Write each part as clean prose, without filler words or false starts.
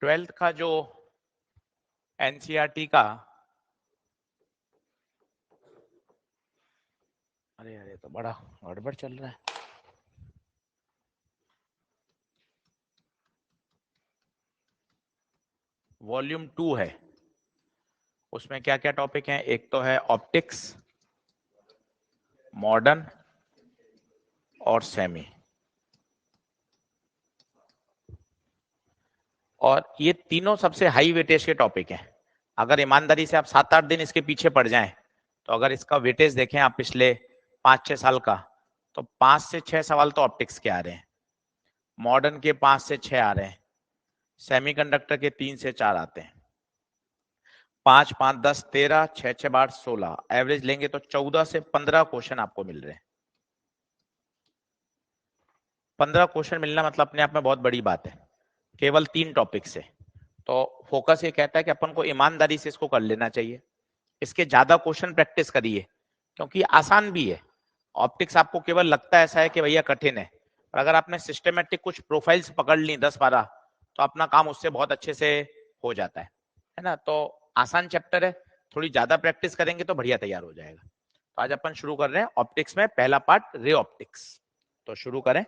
Twelfth का जो NCERT का, अरे अरे तो बड़ा गड़बड़ चल रहा है। वॉल्यूम 2 है, उसमें क्या क्या टॉपिक हैं? एक तो है ऑप्टिक्स, मॉडर्न और सेमी। और ये तीनों सबसे हाई वेटेज के टॉपिक हैं। अगर ईमानदारी से आप 7-8 दिन इसके पीछे पड़ जाएं, तो अगर इसका वेटेज देखें आप पिछले 5-6 साल का, तो 5 से 6 सवाल तो ऑप्टिक्स के आ रहे हैं, मॉडर्न के 5 से 6 आ रहे हैं, सेमीकंडक्टर के 3 से 4 आते हैं। 5, 5, 10, 13, 6, 6, 8, 16 एवरेज लेंगे तो 14 से 15 क्वेश्चन आपको मिल रहे हैं। 15 क्वेश्चन मिलना मतलब अपने आप में बहुत बड़ी बात है, केवल 3 टॉपिक से। तो फोकस ये कहता है कि अपन को ईमानदारी से इसको कर लेना चाहिए, इसके ज्यादा क्वेश्चन प्रैक्टिस करिए, क्योंकि आसान भी है। ऑप्टिक्स आपको केवल लगता है ऐसा है कि भैया कठिन है, पर अगर आपने सिस्टमेटिक कुछ प्रोफाइल्स पकड़ ली 10-12, तो अपना काम उससे बहुत अच्छे से हो जाता है ना। तो आसान चैप्टर है, थोड़ी ज्यादा प्रैक्टिस करेंगे तो बढ़िया तैयार हो जाएगा। तो आज अपन शुरू कर रहे हैं ऑप्टिक्स में पहला पार्ट, रे ऑप्टिक्स। तो शुरू करें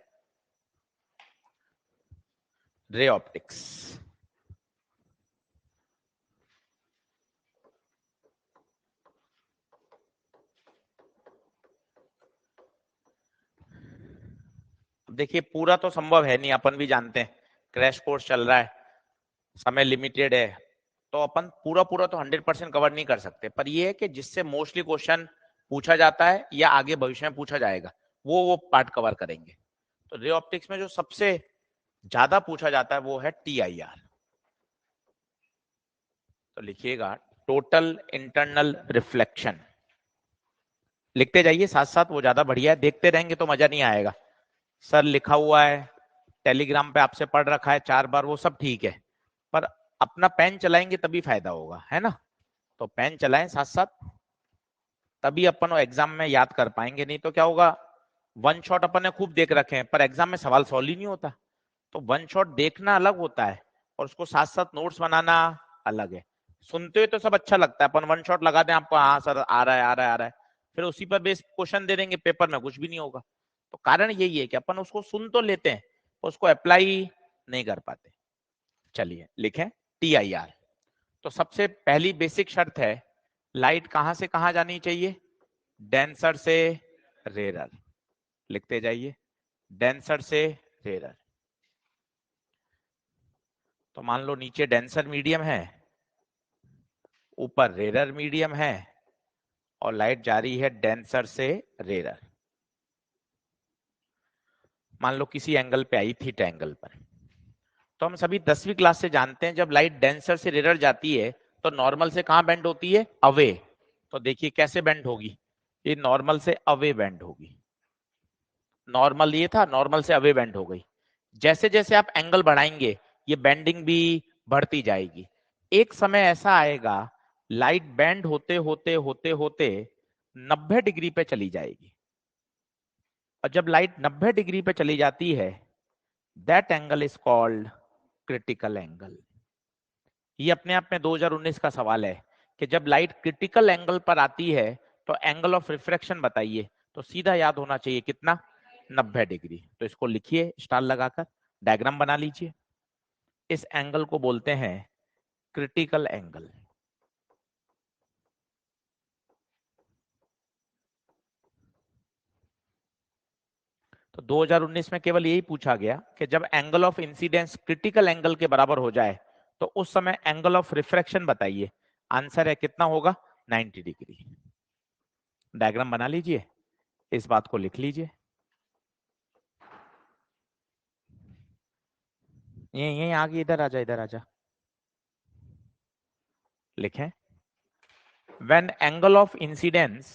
रे ऑप्टिक्स। देखिए पूरा तो संभव है नहीं, अपन भी जानते हैं क्रैश कोर्स चल रहा है, समय लिमिटेड है, तो अपन पूरा पूरा तो 100% कवर नहीं कर सकते। पर ये है कि जिससे मोस्टली क्वेश्चन पूछा जाता है या आगे भविष्य में पूछा जाएगा, वो पार्ट कवर करेंगे। तो रे ऑप्टिक्स में जो सबसे ज्यादा पूछा जाता है वो है TIR। तो लिखिएगा टोटल इंटरनल रिफ्लेक्शन, लिखते जाइए साथ साथ, वो ज्यादा बढ़िया है, देखते रहेंगे तो मजा नहीं आएगा। सर लिखा हुआ है, टेलीग्राम पे आपसे पढ़ रखा है 4 बार, वो सब ठीक है, पर अपना पेन चलाएंगे तभी फायदा होगा, है ना। तो पेन चलाएं साथ साथ, तभी अपन वो एग्जाम में याद कर पाएंगे। नहीं तो क्या होगा, वन शॉट अपन ने खूब देख रखे हैं पर एग्जाम में सवाल सॉल्व ही नहीं होता। तो वन शॉट देखना अलग होता है और उसको साथ साथ नोट्स बनाना अलग है। सुनते हुए तो सब अच्छा लगता है, अपन वन शॉट लगा दें आपको, हाँ सर आ रहा है आ रहा है आ रहा है, फिर उसी पर बेस क्वेश्चन दे देंगे, पेपर में कुछ भी नहीं होगा। तो कारण यही है कि अपन उसको सुन तो लेते हैं, उसको अप्लाई नहीं कर पाते। चलिए लिखें TIR। तो सबसे पहली बेसिक शर्त है, लाइट कहां से कहां जानी चाहिए? डेंसर से रेरर। लिखते जाइए, डेंसर से रेरर। तो मान लो नीचे डेंसर मीडियम है, ऊपर रेरर मीडियम है, और लाइट जा रही है डेंसर से रेरर। मान लो किसी एंगल पे आई, थीटा एंगल पर। तो हम सभी 10वीं क्लास से जानते हैं, जब लाइट डेंसर से रेरर जाती है तो नॉर्मल से कहां बेंड होती है? अवे। तो देखिए कैसे बेंड होगी, ये नॉर्मल से अवे बेंड होगी। नॉर्मल ये था, नॉर्मल से अवे बेंड हो गई। जैसे जैसे आप एंगल बढ़ाएंगे ये बेंडिंग भी बढ़ती जाएगी। एक समय ऐसा आएगा लाइट बेंड होते होते होते होते 90 डिग्री पे चली जाएगी। और जब लाइट 90 डिग्री पे चली जाती है, that angle is called critical angle. ये अपने आप में 2019 का सवाल है कि जब लाइट क्रिटिकल एंगल पर आती है तो एंगल ऑफ रिफ्रैक्शन बताइए। तो सीधा याद होना चाहिए कितना? 90 डिग्री। तो इसको लिखिए स्टार लगाकर, डायग्राम बना लीजिए। इस एंगल को बोलते हैं क्रिटिकल एंगल। तो 2019 में केवल यही पूछा गया कि जब angle of incidence critical angle के बराबर हो जाए तो उस समय एंगल ऑफ रिफ्रैक्शन बताइए। आंसर है कितना होगा? 90 डिग्री। डायग्राम बना लीजिए, इस बात को लिख लीजिए। ये आगे इधर आजा, इधर आजा। लिखें when angle of incidence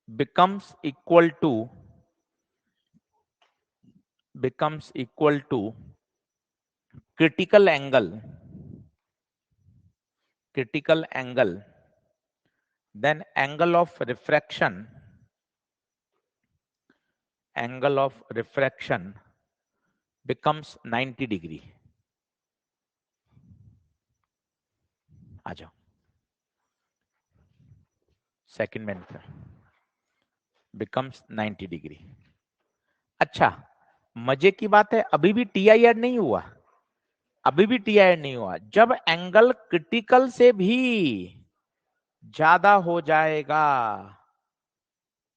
becomes equal to critical angle, then angle of refraction angle of refraction becomes 90 degree. आ जाओ सेकंड में बिकम्स 90 डिग्री। अच्छा, मजे की बात है, अभी भी टी आई ऐड नहीं हुआ, अभी भी टी आई ऐड नहीं हुआ। जब एंगल क्रिटिकल से भी ज्यादा हो जाएगा,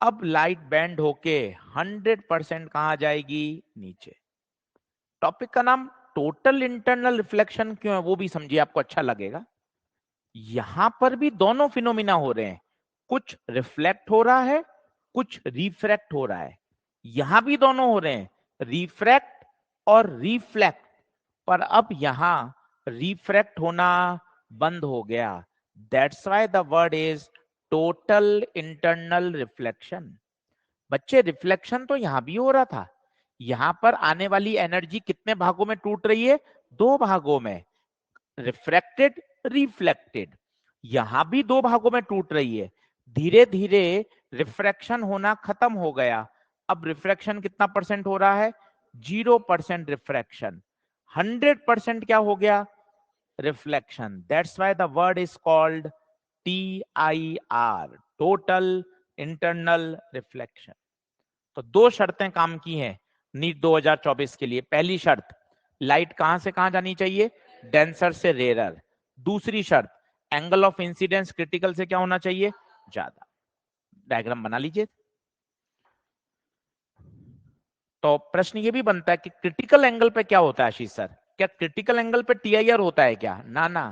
अब लाइट बैंड होके 100% कहां जाएगी? नीचे। टॉपिक का नाम टोटल इंटरनल रिफ्लेक्शन क्यों है वो भी समझिए, आपको अच्छा लगेगा। यहां पर भी दोनों फिनोमिना हो रहे हैं, कुछ रिफ्लेक्ट हो रहा है, कुछ रिफ्रैक्ट हो रहा है। यहां भी दोनों हो रहे हैं, रिफ्रैक्ट और रिफ्लेक्ट। पर अब यहां रिफ्रैक्ट होना बंद हो गया। That's why the word is total internal reflection. बच्चे, रिफ्लेक्शन तो यहां भी हो रहा था। यहां पर आने वाली एनर्जी कितने भागों में टूट रही है? दो भागों में, रिफ्रैक्टेड, रिफ्लेक्टेड। यहां भी दो भागों में टूट रही है। धीरे धीरे रिफ्रैक्शन होना खत्म हो गया। अब रिफ्रैक्शन कितना परसेंट हो रहा है? 0% रिफ्रैक्शन। 100% क्या हो गया? Reflection. That's why the word is called TIR, total internal reflection. तो दो शर्तें काम की हैं नीट 2024 के लिए। पहली शर्त, लाइट कहां से कहां जानी चाहिए? डेंसर से रेरर। दूसरी शर्त, एंगल ऑफ इंसिडेंस क्रिटिकल से क्या होना चाहिए? ज्यादा। डायग्राम बना लीजिए। तो प्रश्न ये भी बनता है कि क्रिटिकल एंगल पे क्या होता है आशीष सर? क्या क्रिटिकल एंगल पे टीआईआर होता है क्या? ना ना,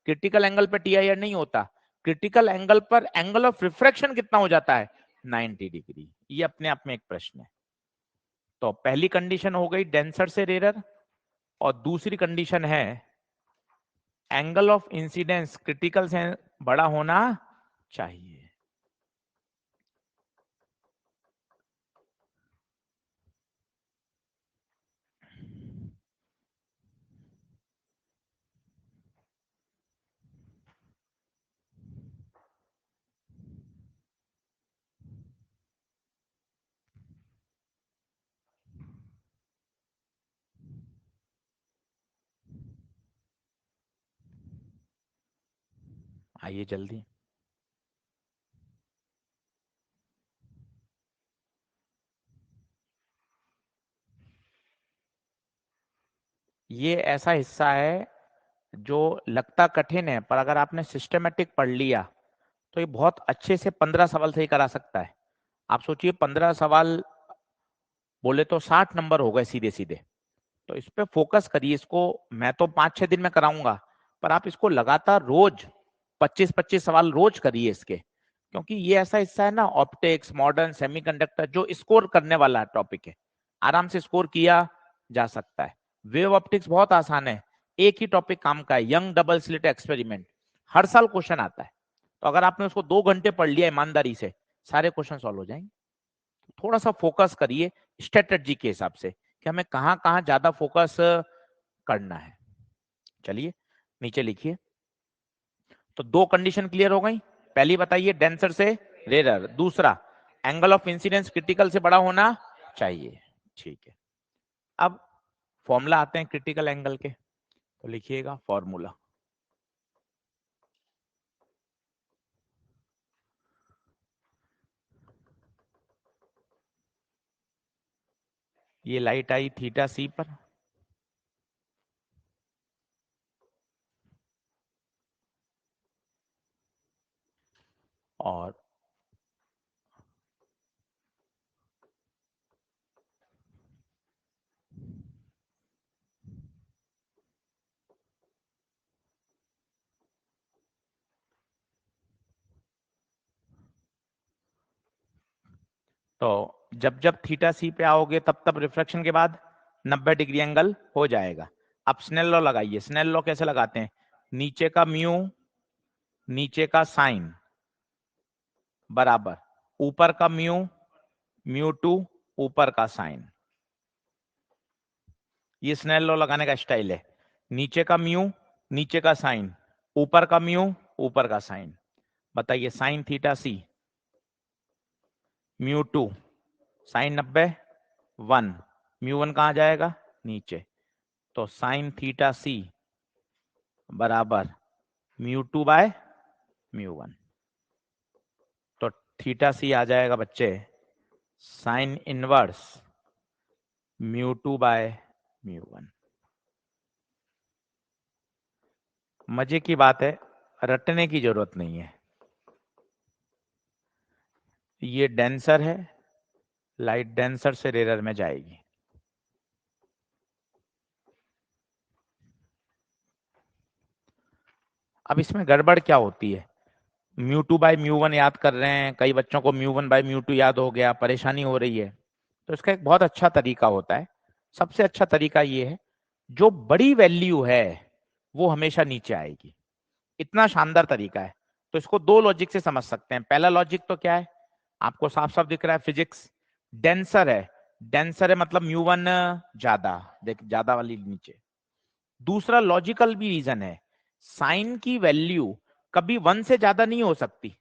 क्रिटिकल एंगल पे टीआईआर नहीं होता। क्रिटिकल एंगल पर एंगल ऑफ रिफ्रैक्शन कितना हो जाता है? 90 डिग्री। ये अपने आप में एक प्रश्न है। तो पहली कंडीशन हो गई डेंसर से रेरर, और दूसरी कंडीशन है एंगल ऑफ इंसिडेंस क्रिटिकल से बड़ा होना चाहिए। आइए जल्दी। ये ऐसा हिस्सा है जो लगता कठिन है, पर अगर आपने सिस्टमेटिक पढ़ लिया तो ये बहुत अच्छे से 15 सवाल से ही करा सकता है। आप सोचिए 15 सवाल बोले तो 60 नंबर हो गए सीधे सीधे। तो इस पे फोकस करिए। इसको मैं तो 5-6 दिन में कराऊंगा, पर आप इसको लगातार रोज 25-25 सवाल रोज करिए इसके। क्योंकि ये ऐसा हिस्सा है ना, ऑप्टिक्स, मॉडर्न, सेमीकंडक्टर, जो स्कोर करने वाला टॉपिक है। आराम से स्कोर किया जा सकता है। वेव ऑप्टिक्स बहुत आसान है, एक ही टॉपिक काम का है, यंग डबल स्लिट एक्सपेरिमेंट। हर साल क्वेश्चन आता है। तो अगर आपने उसको 2 घंटे पढ़ लिया ईमानदारी से, सारे क्वेश्चन सॉल्व हो जाएंगे। थोड़ा सा फोकस करिए स्ट्रेटजी के हिसाब से कि हमें कहां कहां ज्यादा फोकस करना है। चलिए नीचे लिखिए। तो दो कंडीशन क्लियर हो गई। पहली बताइए डेंसर से रेरर, दूसरा एंगल ऑफ इंसिडेंस क्रिटिकल से बड़ा होना चाहिए। ठीक है, अब फॉर्मूला आते हैं क्रिटिकल एंगल के। तो लिखिएगा फॉर्मूला। ये लाइट आई थीटा सी पर, और तो जब जब थीटा सी पे आओगे तब तब रिफ्रैक्शन के बाद 90 डिग्री एंगल हो जाएगा। अब स्नेल लॉ लगाइए। स्नेल लॉ कैसे लगाते हैं? नीचे का म्यू, नीचे का साइन बराबर ऊपर का म्यू, म्यू टू ऊपर का साइन। ये स्नेल लॉ लगाने का स्टाइल है। नीचे का म्यू, नीचे का साइन, ऊपर का म्यू, ऊपर का साइन। बताइए sine theta C, mu two, sine 90, 1, mu one कहाँ जाएगा, नीचे। तो साइन थीटा सी बराबर mu two by mu one. तो थीटा सी आ जाएगा बच्चे sine inverse mu two by mu one. मजे की बात है, रटने की जरूरत नहीं है। ये डेंसर है, लाइट डेंसर से रेयर में जाएगी। अब इसमें गड़बड़ क्या होती है, mu two by mu one याद कर रहे हैं, कई बच्चों को mu one by mu to याद हो गया, परेशानी हो रही है। तो इसका एक बहुत अच्छा तरीका होता है। सबसे अच्छा तरीका ये है, जो बड़ी वैल्यू है वो हमेशा नीचे आएगी। इतना शानदार तरीका है। तो इसको दो लॉजिक से समझ सकते हैं। पहला लॉजिक तो क्या है, आपको साफ साफ दिख रहा है, फिजिक्स डेंसर है। डेंसर है मतलब म्यू वन ज्यादा, देख ज्यादा वाली नीचे। दूसरा लॉजिकल भी रीजन है, साइन की वैल्यू कभी 1 से ज्यादा नहीं हो सकती।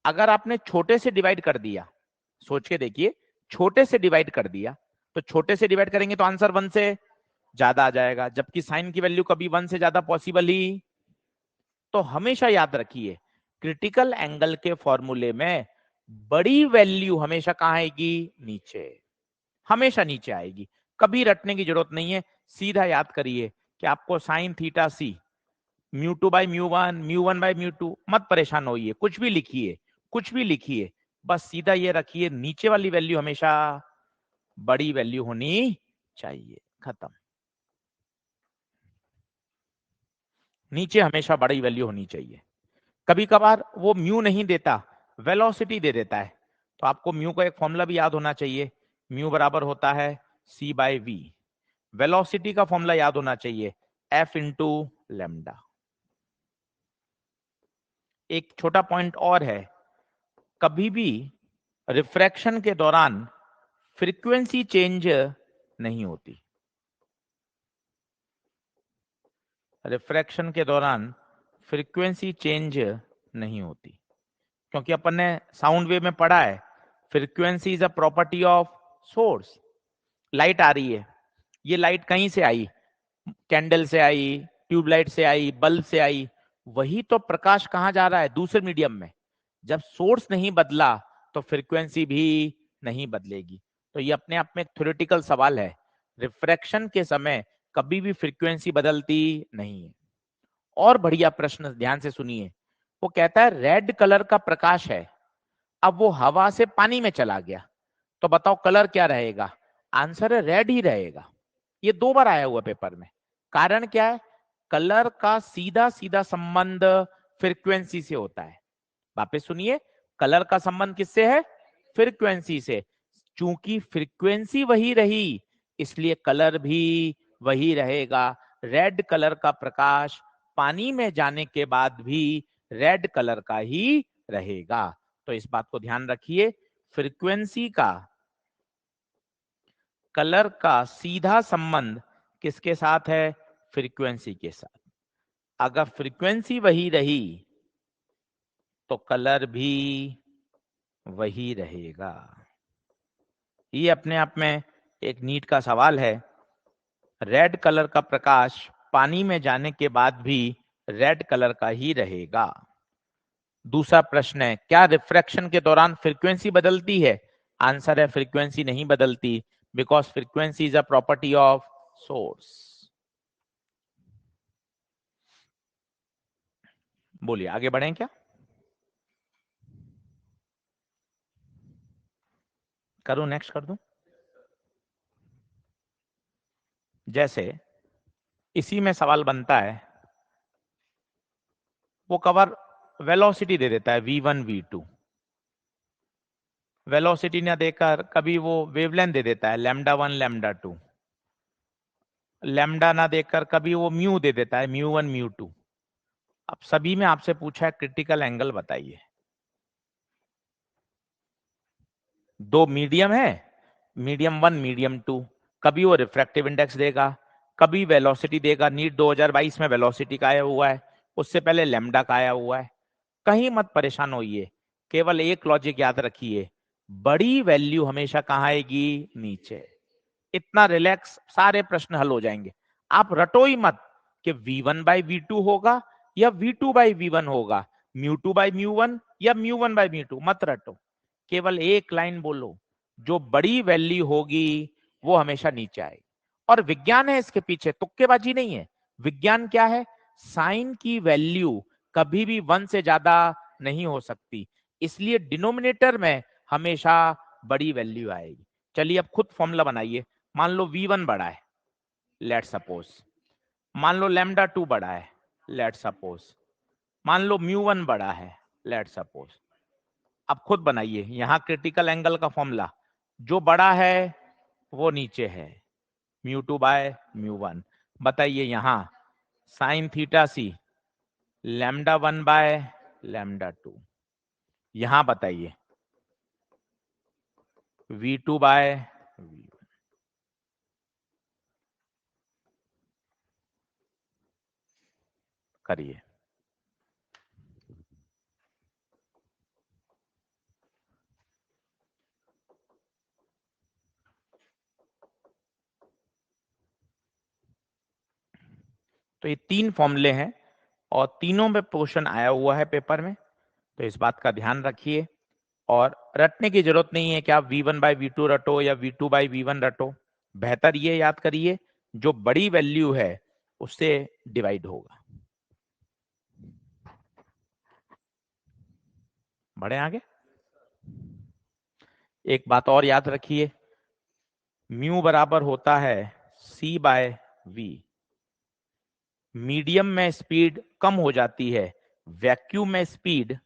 अगर आपने छोटे से डिवाइड कर दिया, सोच के देखिए, छोटे से डिवाइड कर दिया, तो छोटे से डिवाइड करेंगे तो आंसर 1 से ज्यादा आ जाएगा, जबकि साइन की वैल्यू कभी 1 से ज्यादा पॉसिबल ही। तो हमेशा याद रखिए, क्रिटिकल एंगल के फॉर्मूले में बड़ी वैल्यू हमेशा कहां आएगी, नीचे, हमेशा नीचे आएगी। कभी रटने की जरूरत नहीं है, सीधा याद करिए कि आपको sine theta C mu two by mu one by mu two, मत परेशान होइए, कुछ भी लिखिए, कुछ भी लिखिए, बस सीधा ये रखिए नीचे वाली वैल्यू हमेशा बड़ी वैल्यू होनी चाहिए, खत्म। नीचे हमेशा बड़ी वैल्यू होनी चाहिए। कभी कभार वो म्यू नहीं देता, वेलोसिटी दे देता है, तो आपको म्यू का एक फॉर्मूला भी याद होना चाहिए। म्यू बराबर होता है सी बाई वी। वेलोसिटी का फॉर्मूला याद होना चाहिए, एफ इंटू लेमडा। एक छोटा पॉइंट और है, कभी भी रिफ्रैक्शन के दौरान फ्रीक्वेंसी चेंज नहीं होती। रिफ्रैक्शन के दौरान फ्रीक्वेंसी चेंज नहीं होती, क्योंकि अपन ने साउंड वेव में पढ़ा है, frequency is a property of source. Light आ रही है, ये लाइट कहीं से आई, कैंडल से आई, ट्यूबलाइट से आई, बल्ब से आई, वही तो प्रकाश कहां जा रहा है, दूसरे मीडियम में। जब सोर्स नहीं बदला तो फ्रीक्वेंसी भी नहीं बदलेगी। तो ये अपने आप में एक थ्योरेटिकल सवाल है, रिफ्रैक्शन के समय कभी भी फ्रीक्वेंसी बदलती नहीं है। और बढ़िया प्रश्न ध्यान से सुनिए, वो कहता है रेड कलर का प्रकाश है, अब वो हवा से पानी में चला गया, तो बताओ कलर क्या रहेगा, आंसर है रेड ही रहेगा। ये 2 बार आया हुआ पेपर में। कारण क्या है, कलर का सीधा सीधा संबंध फ्रीक्वेंसी से होता है। वापस सुनिए, कलर का संबंध किससे है, फ्रीक्वेंसी से। चूंकि फ्रीक्वेंसी वही रही, इसलिए कलर भी वही रहेगा। रेड कलर का प्रकाश पानी में जाने के बाद भी रेड कलर का ही रहेगा। तो इस बात को ध्यान रखिए, फ्रीक्वेंसी का कलर का सीधा संबंध किसके साथ है, फ्रीक्वेंसी के साथ। अगर फ्रीक्वेंसी वही रही तो कलर भी वही रहेगा। ये अपने आप में एक नीट का सवाल है। रेड कलर का प्रकाश पानी में जाने के बाद भी रेड कलर का ही रहेगा। दूसरा प्रश्न है, क्या रिफ्रैक्शन के दौरान फ्रीक्वेंसी बदलती है, आंसर है फ्रीक्वेंसी नहीं बदलती, because frequency is a property of source. बोलिए आगे बढ़ें क्या, करूं नेक्स्ट कर दूं। जैसे इसी में सवाल बनता है, वो कवर वेलोसिटी दे देता है v1 v2, वेलोसिटी ना देकर कभी वो वेवलेंथ दे देता है लैम्डा 1 लैम्डा 2, लैम्डा ना देकर कभी वो म्यू दे देता है म्यू 1 म्यू 2। अब सभी में आपसे पूछा है क्रिटिकल एंगल बताइए। दो मीडियम है, मीडियम 1 मीडियम 2, कभी वो रिफ्रैक्टिव इंडेक्स देगा, कभी वेलोसिटी देगा। नीट 2022 में वेलोसिटी का आया हुआ है, उससे पहले लैम्डा का आया हुआ है। कहीं मत परेशान होइए, केवल एक लॉजिक याद रखिए, बड़ी वैल्यू हमेशा कहां आएगी, नीचे। इतना रिलैक्स, सारे प्रश्न हल हो जाएंगे। आप रटो ही मत कि v1/v2 होगा या v2/v1 होगा, μ2/μ1 या μ1/μ2, मत रटो। केवल एक लाइन बोलो, जो बड़ी वैल्यू होगी वो हमेशा नीचे आएगी। और विज्ञान है इसके पीछे, तुक्केबाजी नहीं है। विज्ञान क्या है? साइन की वैल्यू कभी भी 1 से ज्यादा नहीं हो सकती, इसलिए डिनोमिनेटर में हमेशा बड़ी वैल्यू आएगी। चलिए अब खुद फॉर्मूला बनाइए। मान लो v1 बड़ा है, लेट सपोज, मान लो λ2 बड़ा है, लेट सपोज, मान लो μ1 बड़ा है, लेट सपोज। अब खुद बनाइए यहां क्रिटिकल एंगल का फॉर्मूला, जो बड़ा है वो नीचे है, μ2/μ1। बताइए यहां साइन थीटा सी λ1/λ2, यहां बताइए v2/v1। करिए। तो ये 3 फॉर्मूले हैं और तीनों में क्वेश्चन आया हुआ है पेपर में, तो इस बात का ध्यान रखिए। और रटने की जरूरत नहीं है कि आप v1/v2 रटो या v2/v1 रटो। बेहतर ये याद करिए जो बड़ी वैल्यू है उससे डिवाइड होगा। बढ़े आगे। एक बात और याद रखिए, म्यू बराबर होता है c/v। मीडियम में स्पीड कम हो जाती है, वैक्यूम में स्पीड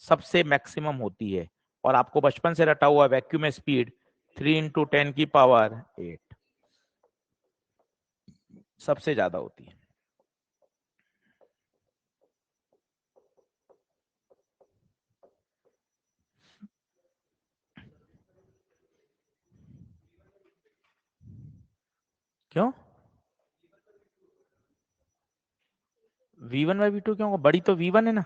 सबसे मैक्सिमम होती है। और आपको बचपन से रटा हुआ वैक्यूम में स्पीड 3 × 10⁸ सबसे ज्यादा होती है। क्यों v1/v2 क्यों होगा? बड़ी तो v1 है ना।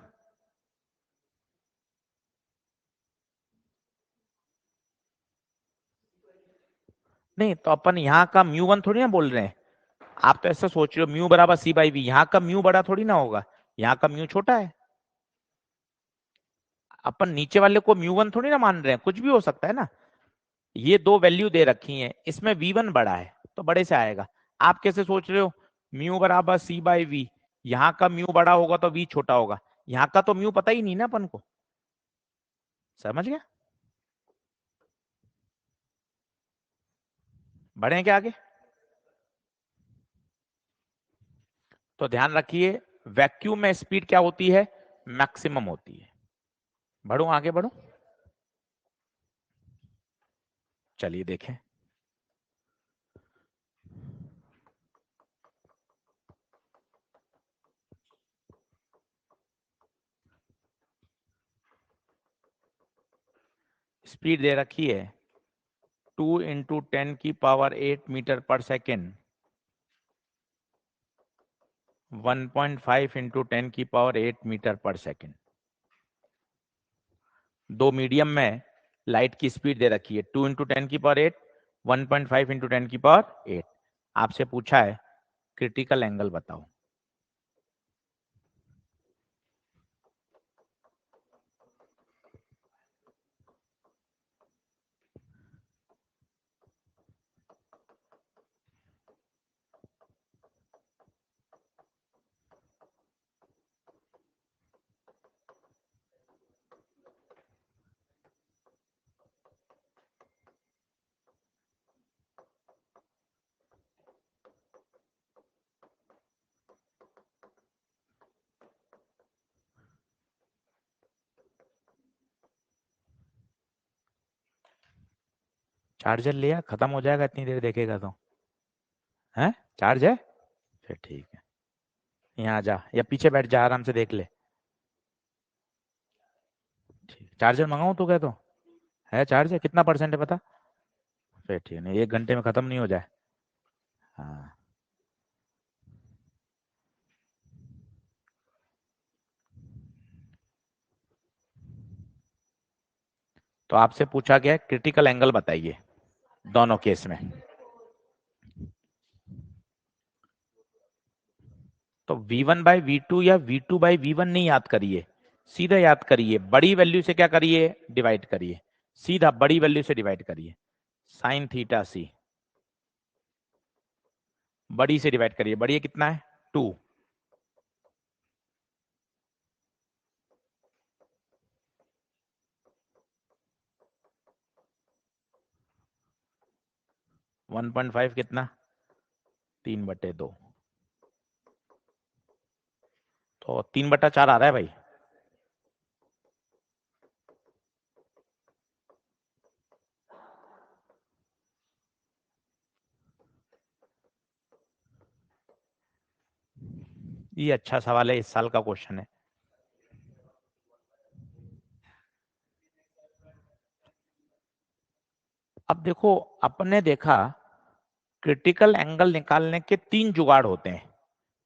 नहीं तो अपन यहाँ का μ1 थोड़ी ना बोल रहे हैं। आप तो ऐसा सोच रहे हो म्यू बराबर c/v, यहाँ का म्यू बड़ा थोड़ी ना होगा, यहाँ का म्यू छोटा है। अपन नीचे वाले को μ1 थोड़ी ना मान रहे हैं, कुछ भी हो सकता है ना। ये दो वैल्यू दे रखी हैं, इसमें v1 बड़ा है तो बड़े से आएगा। आप कैसे सोच रहे हो म्यू बराबर c/v, यहाँ का म्यू बड़ा होगा तो v छोटा होगा, यहाँ का तो म्यू पता ही नहीं ना अपन को। समझ गया? बढ़े क्या आगे? तो ध्यान रखिए वैक्यूम में स्पीड क्या होती है? मैक्सिमम होती है। बढ़ो आगे बढ़ो। चलिए देखें। स्पीड दे रखी है 2 × 10⁸ मीटर पर सेकेंड, 1.5 × 10⁸ मीटर पर सेकेंड। दो मीडियम में लाइट की स्पीड दे रखी है 2 × 10⁸, 1.5 × 10⁸। आपसे पूछा है क्रिटिकल एंगल बताओ। चार्जर लिया, खत्म हो जाएगा इतनी देर देखेगा तो। है चार्ज है? फिर ठीक है, यहाँ आ जा या पीछे बैठ जा, आराम से देख ले। ठीक, चार्जर मंगाऊं तो? क्या तो है चार्ज है, कितना परसेंट है पता? फिर ठीक है, नहीं 1 घंटे में खत्म नहीं हो जाए। हाँ तो आपसे पूछा गया क्रिटिकल एंगल बताइए दोनों केस में। तो V1 बाई V2 या V2 बाई V1 नहीं याद करिए, सीधा याद करिए, बड़ी वैल्यू से क्या करिए, डिवाइड करिए, सीधा बड़ी वैल्यू से डिवाइड करिए, साइन थीटा सी बड़ी से डिवाइड करिए, बड़ी कितना है 2, 1.5 कितना 3/2, तो 3/4 आ रहा है भाई। ये अच्छा सवाल है, इस साल का क्वेश्चन है। अब देखो, अपने देखा क्रिटिकल एंगल निकालने के 3 जुगाड़ होते हैं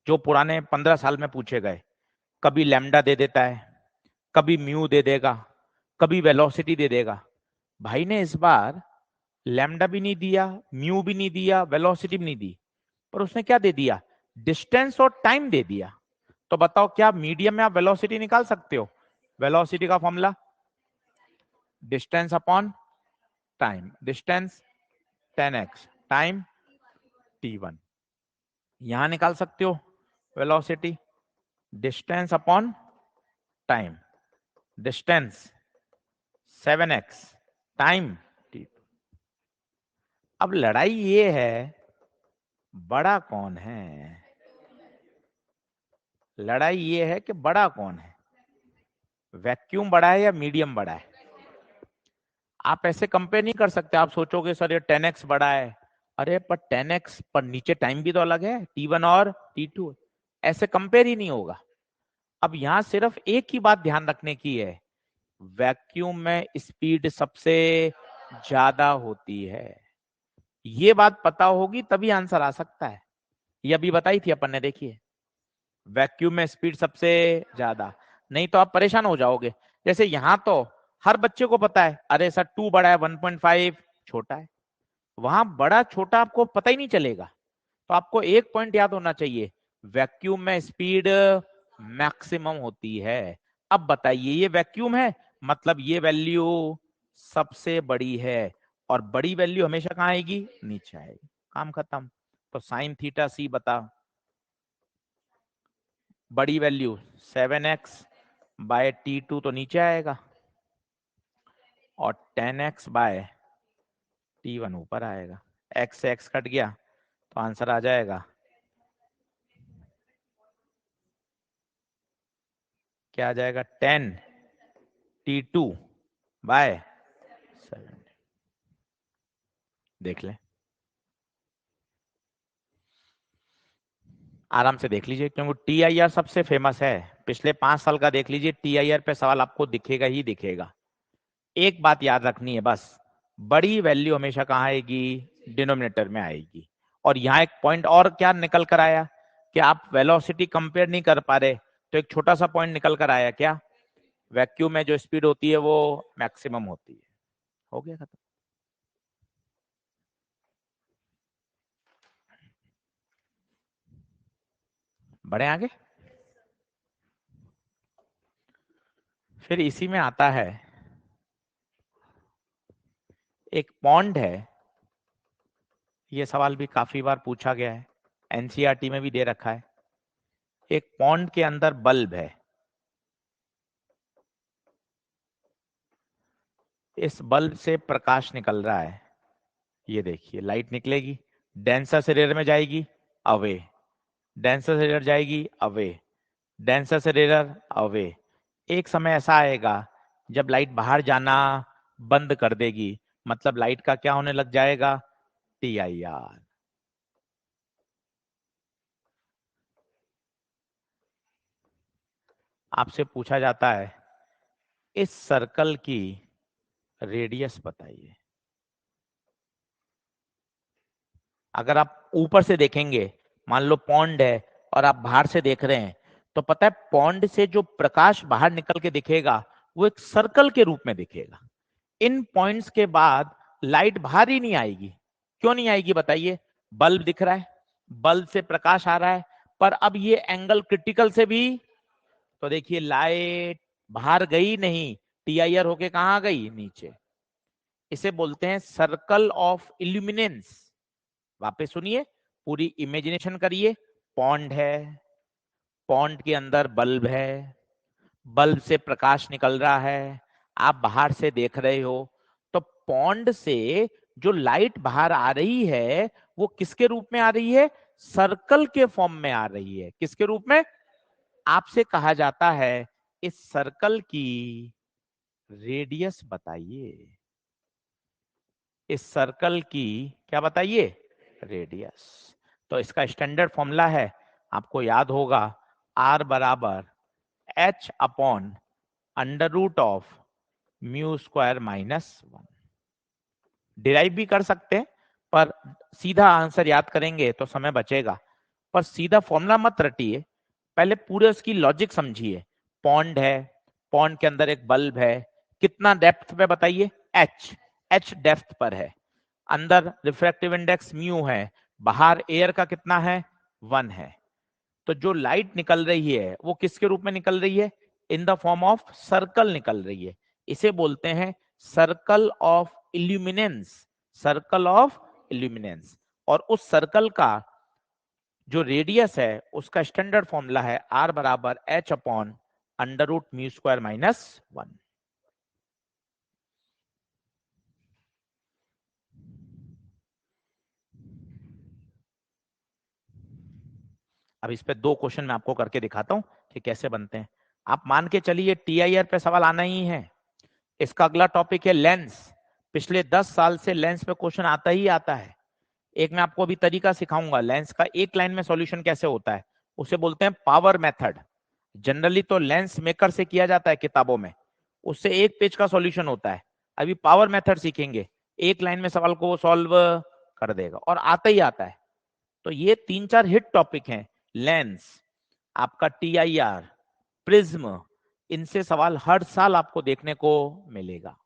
जो पुराने 15 साल में पूछे गए। कभी लैम्डा दे देता है, कभी म्यू दे देगा, कभी वेलोसिटी दे देगा। भाई ने इस बार लैम्डा भी नहीं दिया, म्यू भी नहीं दिया, वेलोसिटी भी नहीं दी, पर उसने क्या दे दिया, डिस्टेंस और टाइम दे दिया। तो बताओ क्या मीडियम में आप वेलोसिटी निकाल सकते हो? वेलोसिटी का formula distance upon time, distance 10x, time t1। यहां निकाल सकते हो velocity distance upon time, distance 7x, time t2। अब लड़ाई ये है बड़ा कौन है, लड़ाई ये है कि बड़ा कौन है, वैक्यूम बड़ा है या मीडियम बड़ा है। आप ऐसे कंपेयर नहीं कर सकते, आप सोचोगे सर ये 10x बड़ा है, अरे पर 10x पर नीचे टाइम भी तो अलग है, t1 और t2, ऐसे कंपेयर ही नहीं होगा। अब यहां सिर्फ एक ही बात ध्यान रखने की है, वैक्यूम में स्पीड सबसे ज्यादा होती है, ये बात पता होगी तभी आंसर आ सकता है। ये अभी बताई थी अपन ने, देखिए वैक्यूम में स्पीड सबसे ज्यादा, नहीं तो आप परेशान हो जाओगे। जैसे यहां तो हर बच्चे को पता है, अरे सर 2 बड़ा है 1.5 छोटा है, वहां बड़ा छोटा आपको पता ही नहीं चलेगा। तो आपको एक पॉइंट याद होना चाहिए, वैक्यूम में स्पीड मैक्सिमम होती है। अब बताइए ये वैक्यूम है, मतलब ये वैल्यू सबसे बड़ी है, और बड़ी वैल्यू हमेशा कहां आएगी, नीचे आएगी, काम खत्म। तो साइन थीटा सी बता, बड़ी वैल्यू 7x बाय t2 तो नीचे आएगा, और 10x बाय t1 ऊपर आएगा, x से x कट गया तो आंसर आ जाएगा, क्या आ जाएगा 10 t2 बाय 7। देख ले, आराम से देख लीजिए, क्योंकि TIR सबसे फेमस है, पिछले 5 साल का देख लीजिए, TIR पे सवाल आपको दिखेगा ही दिखेगा। एक बात याद रखनी है बस, बड़ी वैल्यू हमेशा कहाँ आएगी, डिनोमिनेटर में आएगी। और यहाँ एक पॉइंट और क्या निकल कर आया कि आप वेलोसिटी कंपेयर नहीं कर पा रहे, तो एक छोटा सा पॉइंट निकल कर आया, क्या, वैक्यूम में जो स्पीड होती है वो मैक्सिमम होती है। हो गया खत्म। बढ़े आगे, फिर इसी में आता है, एक पॉन्ड है, ये सवाल भी काफी बार पूछा गया है, एनसीईआरटी में भी दे रखा है। एक पॉन्ड के अंदर बल्ब है, इस बल्ब से प्रकाश निकल रहा है, ये देखिए लाइट निकलेगी, डेंसर से रेयर में जाएगी, अवे, डेंसर से रेयर जाएगी, अवे, डेंसर से रेयर, अवे। एक समय ऐसा आएगा जब लाइट बाहर जाना बंद कर देगी, मतलब लाइट का क्या होने लग जाएगा, TIR। आपसे पूछा जाता है इस सर्कल की रेडियस बताइए। अगर आप ऊपर से देखेंगे, मान लो पॉन्ड है और आप बाहर से देख रहे हैं, तो पता है पॉन्ड से जो प्रकाश बाहर निकल के दिखेगा वो एक सर्कल के रूप में दिखेगा। इन पॉइंट्स के बाद लाइट बाहर ही नहीं आएगी। क्यों नहीं आएगी बताइए, बल्ब दिख रहा है, बल्ब से प्रकाश आ रहा है, पर अब ये एंगल क्रिटिकल से भी, तो देखिए लाइट बाहर गई नहीं, टीआईआर होके कहां गई, नीचे। इसे बोलते हैं सर्कल ऑफ इल्यूमिनेंस। वापस सुनिए, पूरी इमेजिनेशन करिए। पॉन्ड है, पॉन्ड के अंदर बल्ब है, बल्ब से प्रकाश निकल रहा है, आप बाहर से देख रहे हो। तो पॉन्ड से जो लाइट बाहर आ रही है वो किसके रूप में आ रही है, सर्कल के फॉर्म में आ रही है। किसके रूप में, आपसे कहा जाता है इस सर्कल की रेडियस बताइए। इस सर्कल की क्या बताइए, रेडियस। तो इसका स्टैंडर्ड फॉर्मूला है, आपको याद होगा, R बराबर H upon under root of mu square minus 1। Derive भी कर सकते हैं, पर सीधा आंसर याद करेंगे तो समय बचेगा। पर सीधा फॉर्मूला मत रटिए, पहले पूरे उसकी लॉजिक समझिए। पॉन्ड है, पॉन्ड के अंदर एक बल्ब है, कितना डेप्थ पे बताइए, एच, एच डेप्थ पर है। अंदर रिफ्रैक्टिव इंडेक्स म्यू है, बाहर एयर का कितना है, 1 है। तो जो लाइट निकल रही है वो किसके रूप में निकल रही है, in the form of circle निकल रही है। इसे बोलते हैं circle of illuminance, circle of illuminance. और उस सर्कल का जो रेडियस है उसका स्टैंडर्ड फॉर्मूला है R बराबर H upon under root mu square minus 1। अब इस पे 2 क्वेश्चन मैं आपको करके दिखाता हूं कि कैसे बनते हैं। आप मान के चलिए टीआईआर पे सवाल आना ही है। इसका अगला टॉपिक है लेंस। पिछले 10 साल से लेंस पे क्वेश्चन आता ही आता है। एक मैं आपको अभी तरीका सिखाऊंगा लेंस का एक लाइन में सॉल्यूशन कैसे होता है, उसे बोलते हैं पावर मेथड। जनरली तो लेंस मेकर से किया जाता है किताबों में, उससे एक पेज का सॉल्यूशन होता है। अभी पावर मेथड सीखेंगे, एक लाइन में सवाल को सॉल्व कर देगा और आता ही आता है। तो ये 3-4 हिट टॉपिक हैं, लेंस, आपका टीआईआर, प्रिज्म, इनसे सवाल हर साल आपको देखने को मिलेगा।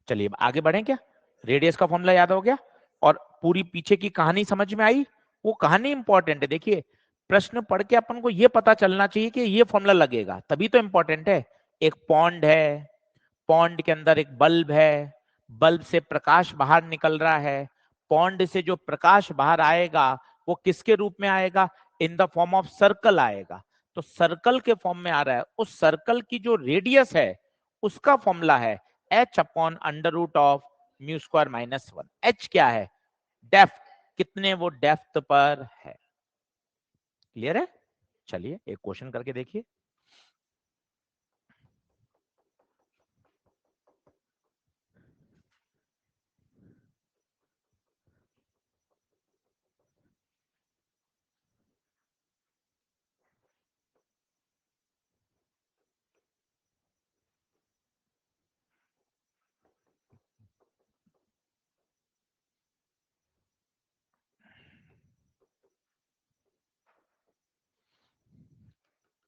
चलिए आगे बढ़ें क्या, रेडियस का फॉर्मूला याद हो गया और पूरी पीछे की कहानी समझ में आई। वो कहानी इंपॉर्टेंट है, देखिए प्रश्न पढ़ के अपन को ये पता चलना चाहिए कि ये फॉर्मूला लगेगा, तभी तो इंपॉर्टेंट है। एक पॉन्ड है, पॉन्ड के अंदर एक बल्ब है, बल्ब से प्रकाश बाहर निकल रहा है। पॉन्ड से जो प्रकाश बाहर आएगा वो किसके रूप में आएगा, इन द फॉर्म ऑफ सर्कल आएगा। तो सर्कल के फॉर्म में आ रहा है, उस सर्कल की जो रेडियस है उसका फॉर्मूला है H upon under root of mu square minus 1। H क्या है, डेप्थ, कितने वो डेप्थ पर है। क्लियर है। चलिए एक क्वेश्चन करके देखिए।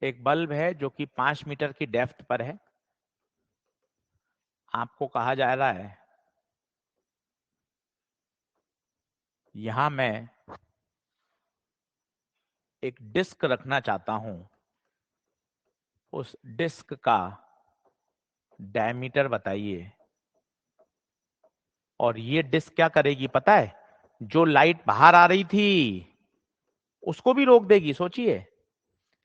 एक बल्ब है जो कि 5 मीटर की डेप्थ पर है। आपको कहा जा रहा है यहां मैं एक डिस्क रखना चाहता हूं, उस डिस्क का डायमीटर बताइए। और ये डिस्क क्या करेगी पता है, जो लाइट बाहर आ रही थी उसको भी रोक देगी। सोचिए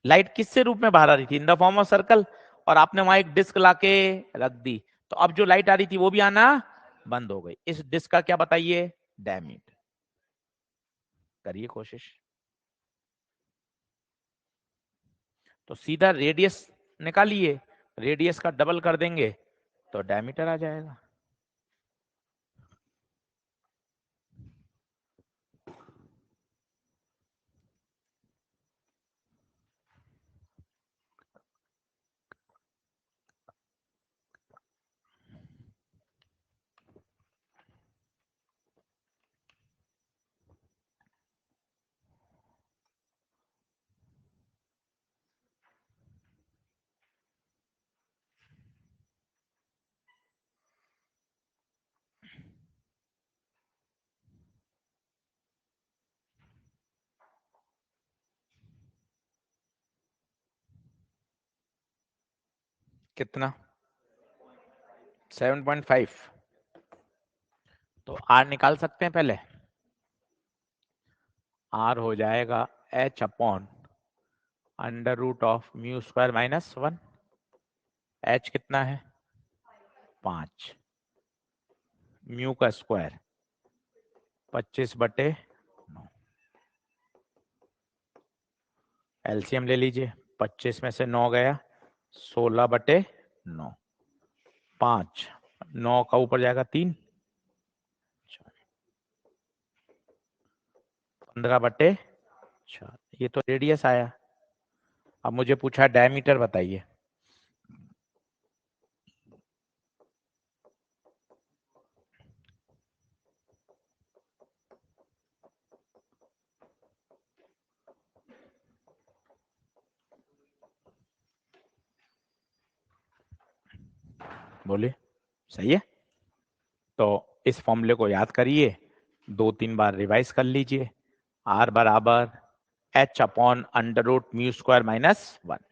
लाइट किससे रूप में बाहर आ रही थी, इन द फॉर्म ऑफ सर्कल, और आपने वहां एक डिस्क लाके रख दी, तो अब जो लाइट आ रही थी वो भी आना बंद हो गई। इस डिस्क का क्या बताइए, डायमीटर। करिए कोशिश। तो सीधा रेडियस निकालिए, रेडियस का डबल कर देंगे तो डायमीटर आ जाएगा। कितना 7.5। तो आर निकाल सकते हैं पहले। आर हो जाएगा H upon under root of mu square minus 1। H कितना है 5, म्यू का स्क्वायर 25/9। एलसीएम ले लीजिए, 25 में से 9 गया 16/9, 5 9 का ऊपर जाएगा 3, 15/4। ये तो रेडियस आया। अब मुझे पूछा डायमीटर बताइए। बोलिए, सही है। तो इस फॉर्मूले को याद करिए, 2-3 बार रिवाइज कर लीजिए। आर बराबर H upon under root mu square minus 1।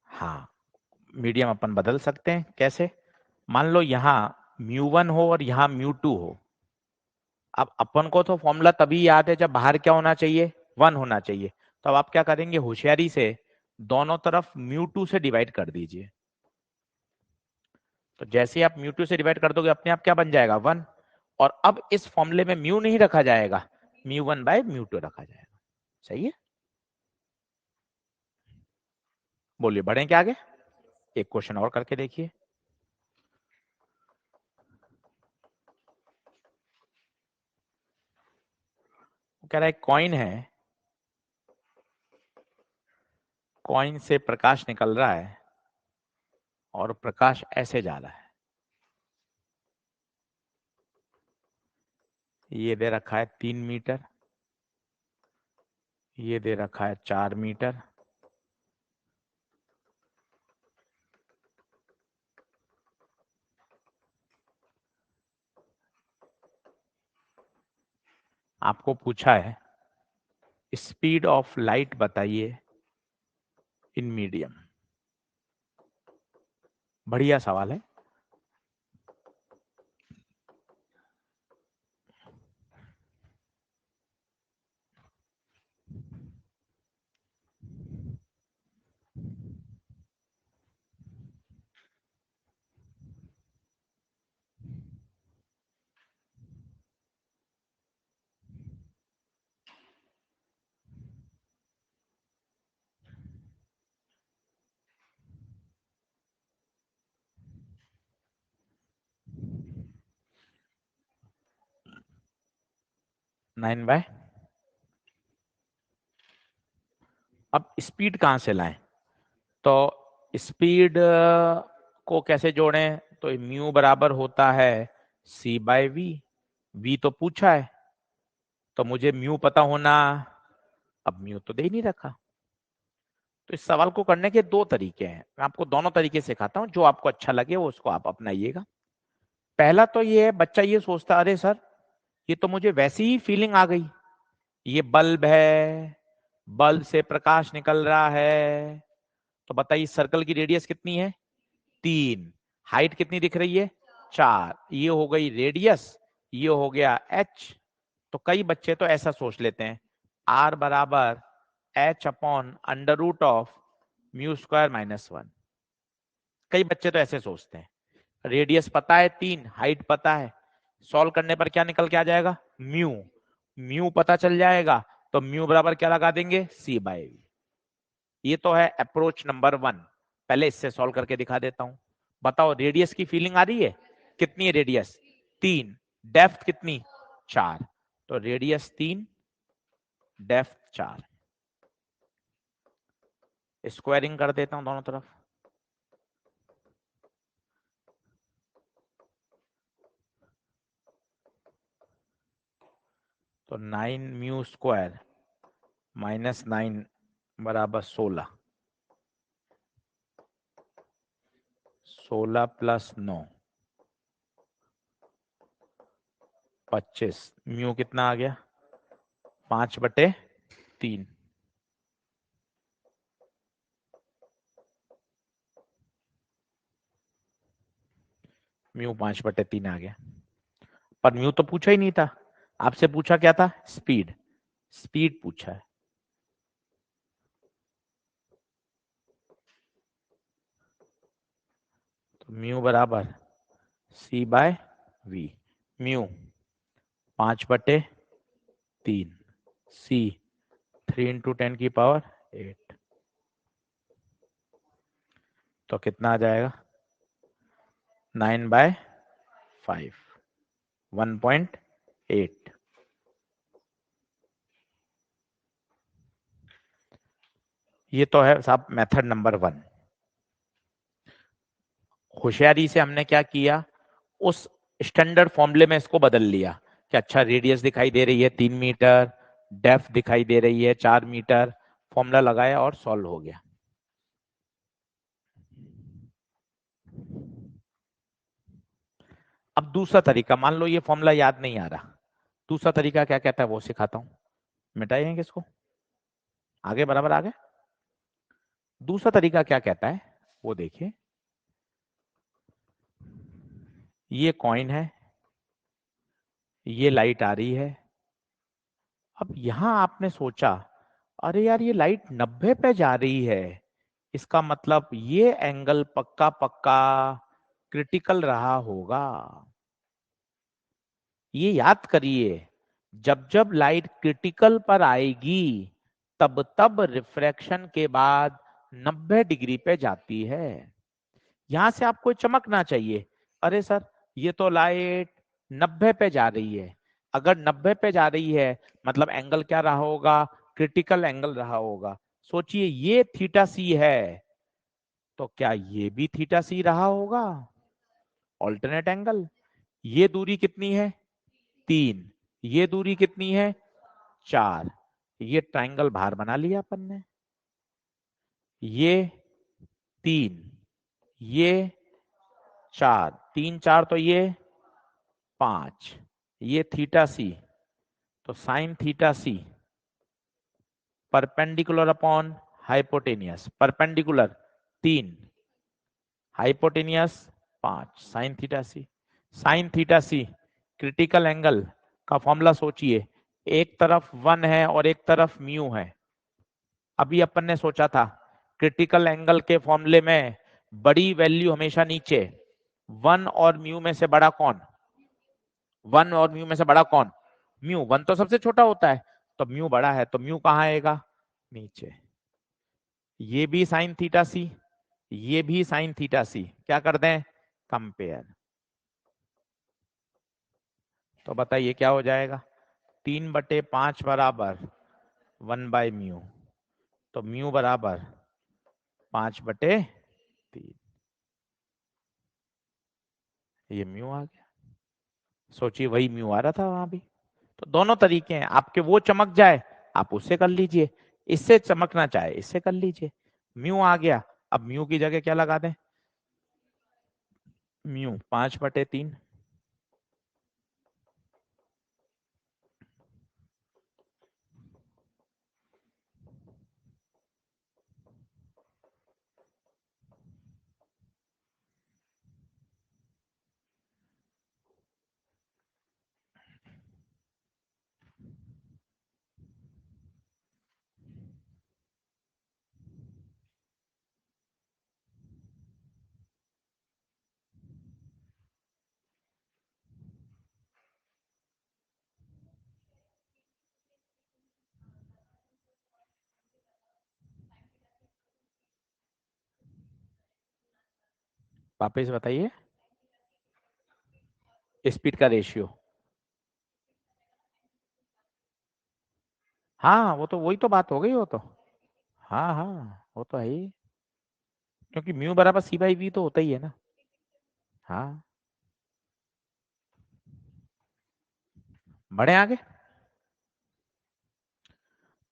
हाँ, मीडियम अपन बदल सकते हैं। कैसे? मान लो यहाँ μ1 हो और यहाँ μ2 हो। अब अपन को तो फॉर्मूला तभी याद है जब बाहर क्या होना चाहिए 1 होना चाहिए। तो अब आप क्या करेंगे, होशियारी से दोनों तरफ μ2 से डिवाइड कर दीजिए। तो जैसे ही आप μ2 से डिवाइड कर दोगे अपने आप क्या बन जाएगा 1। और अब इस फॉर्मूले में म्यू नहीं रखा जाएगा, μ1/μ2 रखा जाएगा। सही है। बोलिए, बढ़े क्या आगे? एक क्वेश्चन और करके देखिए। कह रहा है कॉइन है, कॉइन से प्रकाश निकल रहा है और प्रकाश ऐसे जा रहा है। ये दे रखा है 3 मीटर, ये दे रखा है 4 मीटर। आपको पूछा है स्पीड ऑफ लाइट बताइए इन मीडियम। बढ़िया सवाल है। Nine by. अब स्पीड कहां से लाएं? तो स्पीड को कैसे जोड़ें? तो म्यू बराबर होता है c/v। v तो पूछा है तो मुझे म्यू पता होना। अब म्यू तो दे ही नहीं रखा। तो इस सवाल को करने के दो तरीके हैं, मैं आपको दोनों तरीके सिखाता हूं, जो आपको अच्छा लगे वो उसको आप अपनाइएगा। पहला तो ये है, बच्चा ये सोचता अरे सर ये तो मुझे वैसी ही फीलिंग आ गई, ये बल्ब है, बल्ब से प्रकाश निकल रहा है। तो बताइए सर्कल की रेडियस कितनी है 3, हाइट कितनी दिख रही है 4। ये हो गई रेडियस, ये हो गया एच। तो कई बच्चे तो ऐसा सोच लेते हैं आर बराबर H upon under root of mu square minus 1। कई बच्चे तो ऐसे सोचते हैं, रेडियस पता है 3, हाइट पता है, सॉल्व करने पर क्या निकल के आ जाएगा म्यू। म्यू पता चल जाएगा तो म्यू बराबर क्या लगा देंगे c/v। ये तो है अप्रोच नंबर 1। पहले इससे सॉल्व करके दिखा देता हूं। बताओ रेडियस की फीलिंग आ रही है? कितनी है रेडियस 3, डेप्थ कितनी 4। तो रेडियस 3, डेप्थ 4। स्क्वायरिंग कर देता हूं दोनों तरफ। तो 9 म्यू स्क्वायर माइनस 9 बराबर 16, 16 प्लस 9 25। म्यू कितना आ गया 5/4। 3, म्यू 5/3 आ गया। पर म्यू तो पूछा ही नहीं था, आपसे पूछा क्या था? स्पीड, स्पीड पूछा है। तो म्यू बराबर C/V, म्यू 5/3, C 3 × 10⁸, तो कितना आ जाएगा? 9/5, 1.8। ये तो है साहब मेथड नंबर 1। होशियारी से हमने क्या किया, उस स्टैंडर्ड फॉर्मूले में इसको बदल लिया कि अच्छा रेडियस दिखाई दे रही है 3 मीटर, डेप्थ दिखाई दे रही है 4 मीटर, फॉर्मूला लगाया और सॉल्व हो गया। अब दूसरा तरीका, मान लो ये फॉर्मूला याद नहीं आ रहा, दूसरा तरीका क्या कहता है वो सिखाता हूं। मिटाएंगे इसको, आगे बराबर आगे। दूसरा तरीका क्या कहता है वो देखिए, ये कॉइन है, ये लाइट आ रही है। अब यहां आपने सोचा अरे यार ये लाइट 90 पे जा रही है, इसका मतलब ये एंगल पक्का पक्का क्रिटिकल रहा होगा। ये याद करिए, जब जब लाइट क्रिटिकल पर आएगी तब तब रिफ्रैक्शन के बाद 90 डिग्री पे जाती है। यहां से आपको चमकना चाहिए, अरे सर ये तो लाइट 90 पे जा रही है। अगर 90 पे जा रही है मतलब एंगल क्या रहा होगा? क्रिटिकल एंगल रहा होगा। सोचिए ये थीटा सी है, तो क्या ये भी थीटा सी रहा होगा? Alternate angle. ये दूरी कितनी है? 3, ये दूरी कितनी है? 4। ये ट्रायंगल बाहर बना लिया अपन ने। ये 3, ये 4, 3 4 तो ये 5, ये थीटा सी, तो sine theta C perpendicular upon hypotenuse, perpendicular 3, hypotenuse 5, sine theta C. Sine theta C critical angle का फॉर्मूला सोचिए, एक तरफ 1 है और एक तरफ म्यू है। अभी अपन ने सोचा था क्रिटिकल एंगल के फॉर्मूले में बड़ी वैल्यू हमेशा नीचे, 1 और म्यू में से बड़ा कौन? 1 और म्यू में से बड़ा कौन? म्यू। 1 तो सबसे छोटा होता है, तो म्यू बड़ा है, तो म्यू कहाँ आएगा? नीचे। ये भी साइन थीटा सी, ये भी साइन थीटा सी, क्या कर दें? कंपेयर। तो बताइए क्या हो जाएगा? 3/5 बराबर 1/म्यू, तो म्यू बराबर 5/3। ये म्यू आ गया। सोचिए वही म्यू आ रहा था वहां भी। तो दोनों तरीके हैं, आपके वो चमक जाए आप उससे कर लीजिए, इससे चमकना चाहे इससे कर लीजिए। म्यू आ गया, अब म्यू की जगह क्या लगा दें? म्यू 5/3। वापिस बताइए, स्पीड का रेशियो। हाँ वो तो वही तो बात हो गई वो तो। हाँ हाँ वो तो है ही, क्योंकि म्यू बराबर C/V तो होता ही है ना। हाँ, बढ़े आगे।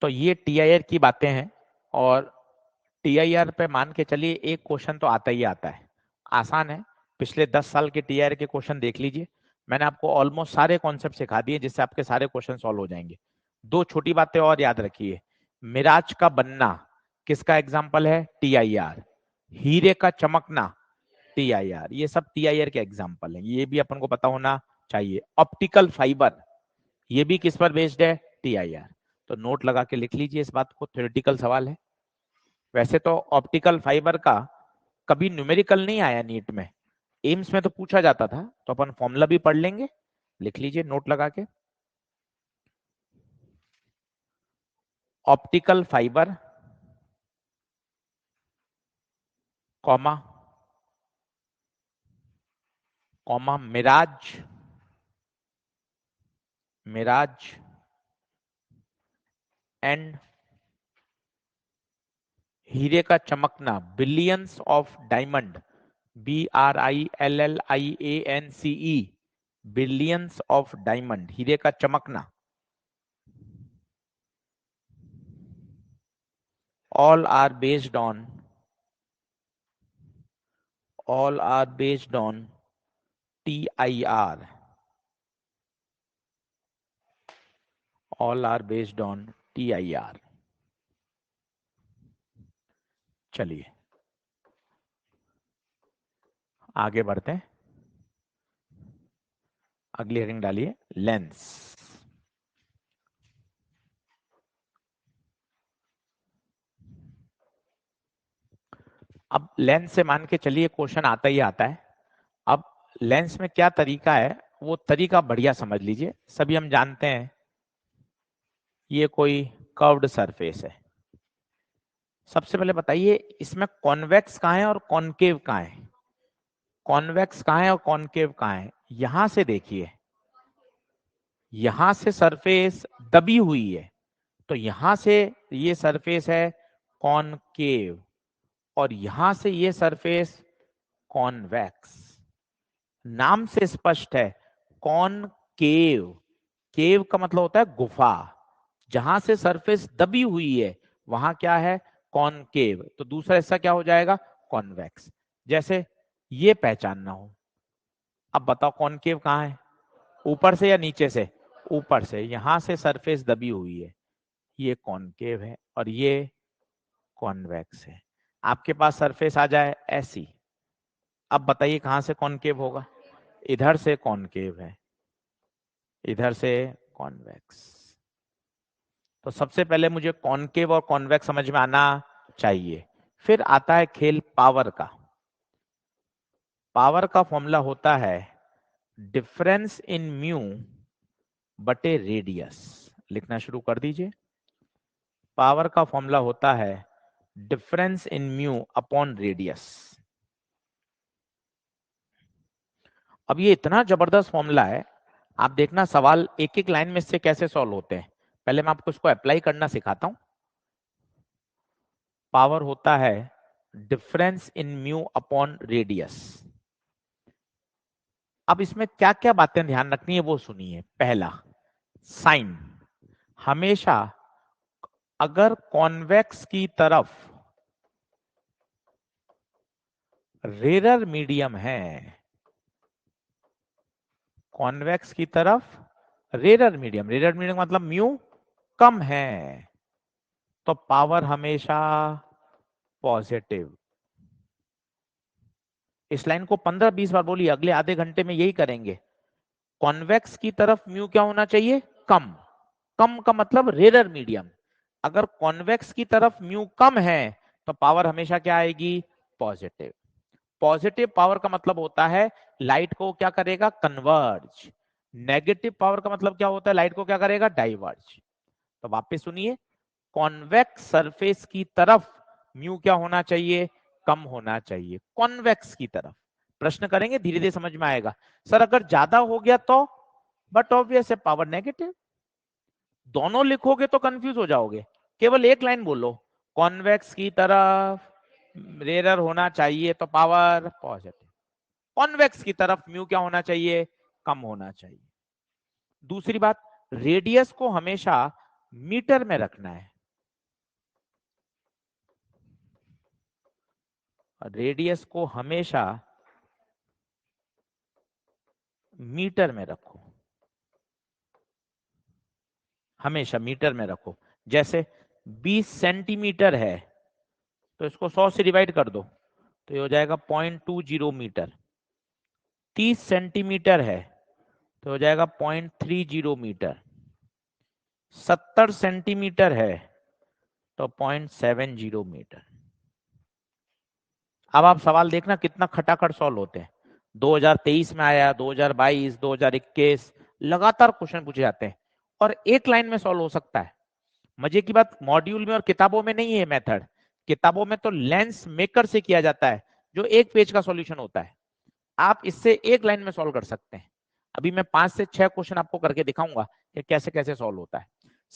तो ये TIR की बातें हैं, और TIR पे मान के चलिए एक क्वेश्चन तो आता ही आता है, आसान है। पिछले 10 साल के TIR के क्वेश्चन देख लीजिए, मैंने आपको ऑलमोस्ट सारे कॉन्सेप्ट सिखा दिए जिससे आपके सारे क्वेश्चन सॉल्व हो जाएंगे। दो छोटी बातें और याद रखिए, मिराज का बनना किसका एग्जाम्पल है? TIR। हीरे का चमकना TIR। ये सब TIR के एग्जाम्पल हैं, ये भी अपन को पता होना चाहिए। ऑप्टिकल फाइबर ये भी किस पर बेस्ड है? TIR। तो नोट लगा के लिख लीजिए इस बात को, थ्योरेटिकल सवाल है। वैसे तो ऑप्टिकल फाइबर का कभी न्यूमेरिकल नहीं आया नीट में, एम्स में तो पूछा जाता था, तो अपन फॉर्मूला भी पढ़ लेंगे, लिख लीजिए नोट लगा के। Optical fibre comma comma mirage, mirage and हीरे का चमकना, brilliance of diamond, BRILLIANCE, brilliance of diamond, हीरे का चमकना। all are based on TIR, all are based on TIR। चलिए आगे बढ़ते हैं, अगली हेडिंग डालिए, लेंस। अब लेंस से मान के चलिए क्वेश्चन आता ही आता है। अब लेंस में क्या तरीका है, वो तरीका बढ़िया समझ लीजिए। सभी हम जानते हैं ये कोई कर्व्ड सरफेस है। सबसे पहले बताइए इसमें कॉन्वेक्स कहाँ है और कॉनकेव कहाँ है? कॉन्वेक्स कहाँ है और कॉनकेव कहाँ है? यहां से देखिए, यहां से सरफेस दबी हुई है, तो यहां से ये सरफेस है कॉनकेव, और यहां से ये सरफेस कॉन्वेक्स। नाम से स्पष्ट है, कॉनकेव। केव का मतलब होता है गुफा, जहां से सरफेस दबी हुई है वहां क्या है? कॉनकेव। तो दूसरा हिस्सा क्या हो जाएगा? कॉन्वेक्स। जैसे ये पहचानना हो, अब बताओ कॉनकेव कहाँ है? ऊपर से या नीचे से? ऊपर से। यहां से सरफेस दबी हुई है, ये कॉनकेव है और ये कॉन्वेक्स है। आपके पास सरफेस आ जाए ऐसी, अब बताइए कहां से कॉनकेव होगा? इधर से कॉनकेव है, इधर से कॉन्वेक्स। तो सबसे पहले मुझे कॉनकेव और कॉन्वेक्स समझ में आना चाहिए। फिर आता है खेल पावर का। पावर का फॉर्मूला होता है डिफरेंस इन म्यू बटे रेडियस। लिखना शुरू कर दीजिए। पावर का फॉर्मूला होता है difference in mu upon radius. अब ये इतना जबरदस्त फॉर्मूला है, आप देखना सवाल एक एक लाइन में से कैसे सॉल्व होते हैं। पहले मैं आपको इसको अप्लाई करना सिखाता हूं। पावर होता है difference in mu upon radius. अब इसमें क्या क्या बातें ध्यान रखनी है वो सुनिए। पहला, साइन। हमेशा अगर कॉन्वेक्स की तरफ रेरर मीडियम है, कॉन्वेक्स की तरफ रेरर मीडियम, रेरर मीडियम मतलब म्यू कम है, तो पावर हमेशा पॉजिटिव। इस लाइन को 15-20 बार बोलिए, अगले आधे घंटे में यही करेंगे। कॉन्वेक्स की तरफ म्यू क्या होना चाहिए? कम। कम का मतलब रेरर मीडियम। अगर कॉन्वेक्स की तरफ म्यू कम है तो पावर हमेशा क्या आएगी? पॉजिटिव। पॉजिटिव पावर का मतलब होता है लाइट को क्या करेगा? कन्वर्ज। नेगेटिव पावर का मतलब क्या होता है? लाइट को क्या करेगा? डाइवर्ज। तो वापस सुनिए, कॉन्वेक्स सरफेस की तरफ म्यू क्या होना चाहिए? कम होना चाहिए, कॉन्वेक्स की तरफ। प्रश्न करेंगे, धीरे धीरे समझ में आएगा। सर अगर ज्यादा हो गया तो? बट ऑब्वियस है पावर नेगेटिव। दोनों लिखोगे तो कंफ्यूज हो जाओगे, केवल एक लाइन बोलो, कॉन्वेक्स की तरफ रेरर होना चाहिए तो पावर पॉजिटिव, कॉन्वेक्स की तरफ म्यू क्या होना चाहिए? कम होना चाहिए। दूसरी बात, रेडियस को हमेशा मीटर में रखना है। रेडियस को हमेशा मीटर में रखो, हमेशा मीटर में रखो। जैसे 20 सेंटीमीटर है तो इसको 100 से डिवाइड कर दो तो ये हो जाएगा 0.20 मीटर। 30 सेंटीमीटर है तो हो जाएगा 0.30 मीटर। 70 सेंटीमीटर है तो 0.70 मीटर। अब आप सवाल देखना कितना खटाखट सॉल्व होते हैं। 2023 में आया, 2022, 2021 लगातार क्वेश्चन पूछे जाते हैं और एक लाइन में सॉल्व हो सकता है। मजे की बात मॉड्यूल में और किताबों में नहीं है मेथड। किताबों में तो लेंस मेकर से किया जाता है जो एक पेज का सॉल्यूशन होता है। आप इससे एक लाइन में सॉल्व कर सकते हैं। अभी मैं 5 से 6 क्वेश्चन आपको करके दिखाऊंगा कि कैसे कैसे सॉल्व होता है।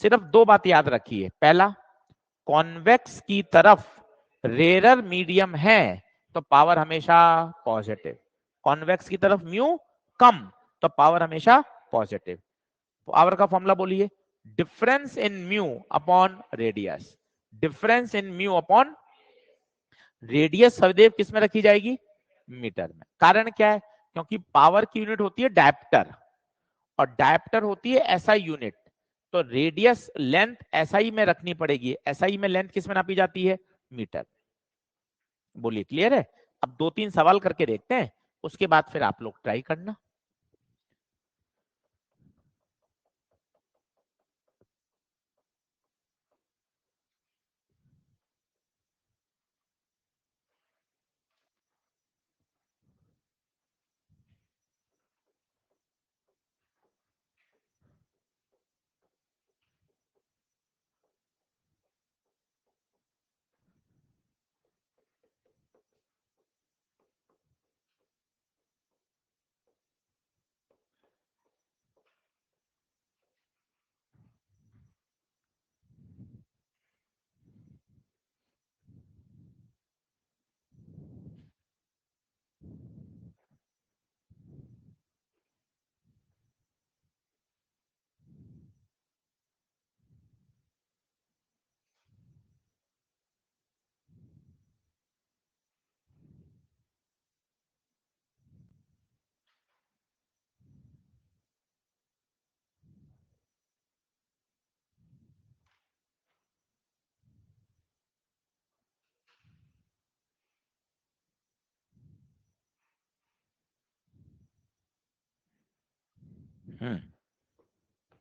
सिर्फ 2 बात याद रखिए। पहला, कॉन्वेक्स की तरफ रेरर मीडियम है तो पावर हमेशा पॉजिटिव। कॉन्वेक्स की तरफ म्यू कम तो पावर हमेशा पॉजिटिव। पावर का फॉर्मूला बोलिए, difference in mu upon radius. Difference in mu upon radius सदैव किस में रखी जाएगी? मीटर में। कारण क्या है? क्योंकि पावर की यूनिट होती है डायप्टर और डायप्टर होती है एसआई यूनिट। तो रेडियस लेंथ एसआई में रखनी पड़ेगी। एसआई में लेंथ किस में नापी जाती है? मीटर। बोलिए क्लियर है? अब 2-3 सवाल करके देखते हैं, उसके बाद फिर आप लोग ट्राई करना।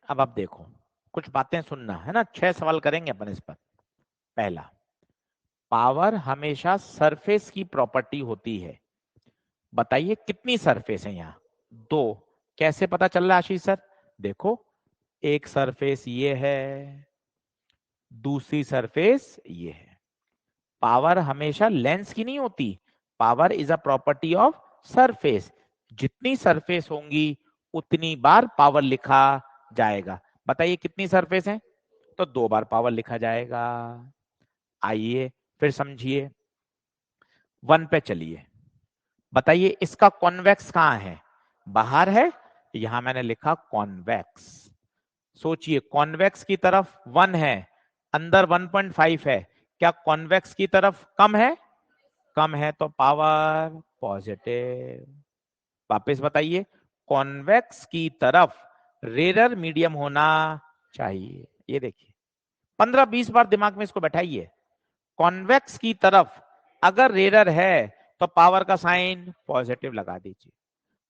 अब आप देखो, कुछ बातें सुनना है ना। 6 सवाल करेंगे अपन इस पर। पहला, पावर हमेशा सरफेस की प्रॉपर्टी होती है। बताइए कितनी सरफेस है यहाँ? 2। कैसे पता चल रहा है आशीष सर? देखो, एक सरफेस ये है, दूसरी सरफेस ये है। पावर हमेशा लेंस की नहीं होती। Power is a property of surface. जितनी सरफेस होंगी उतनी बार पावर लिखा जाएगा। बताइए कितनी सरफेस है? तो 2 बार पावर लिखा जाएगा। आइए फिर समझिए। 1 पे चलिए। बताइए इसका कॉन्वेक्स कहां है? बाहर है। यहां मैंने लिखा कॉन्वेक्स। सोचिए, कॉन्वेक्स की तरफ 1 है, अंदर 1.5 है। क्या कॉन्वेक्स की तरफ कम है? कम है तो पावर पॉजिटिव। वापस बताइए, कॉन्वेक्स की तरफ रेरर मीडियम होना चाहिए। ये देखिए, 15-20 बार दिमाग में इसको बैठाइए। कॉन्वेक्स की तरफ अगर रेरर है तो पावर का साइन पॉजिटिव लगा दीजिए।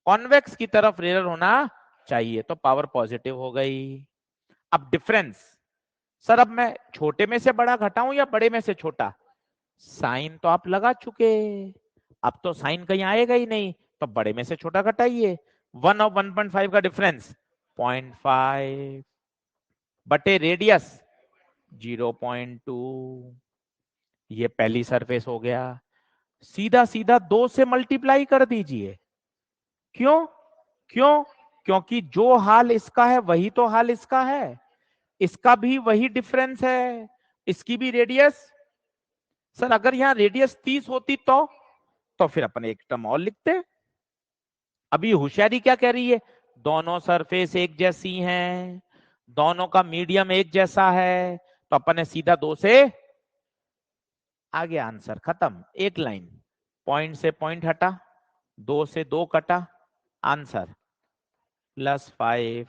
कॉन्वेक्स की तरफ रेरर होना चाहिए तो पावर पॉजिटिव हो गई। अब डिफरेंस, सर अब मैं छोटे में से बड़ा घटाऊं या बड़े में से छोटा? साइन तो आप लगा चुके, अब तो साइन कहीं आएगा ही नहीं, तो बड़े में से छोटा घटाइए। 1 और 1.5 का डिफरेंस 0.5 बटे रेडियस 0.2। ये पहली सरफेस हो गया। सीधा सीधा 2 से मल्टीप्लाई कर दीजिए। क्यों? क्यों? क्योंकि जो हाल इसका है वही तो हाल इसका है। इसका भी वही डिफरेंस है, इसकी भी रेडियस। सर अगर यहां रेडियस 30 होती तो फिर अपन एक टर्म और लिखते। अभी होशियारी क्या कह रही है? दोनों सरफेस एक जैसी हैं, दोनों का मीडियम एक जैसा है, तो अपन ने सीधा 2 से आगे आंसर खत्म। एक लाइन, पॉइंट से पॉइंट हटा, 2 से 2 कटा, आंसर +5।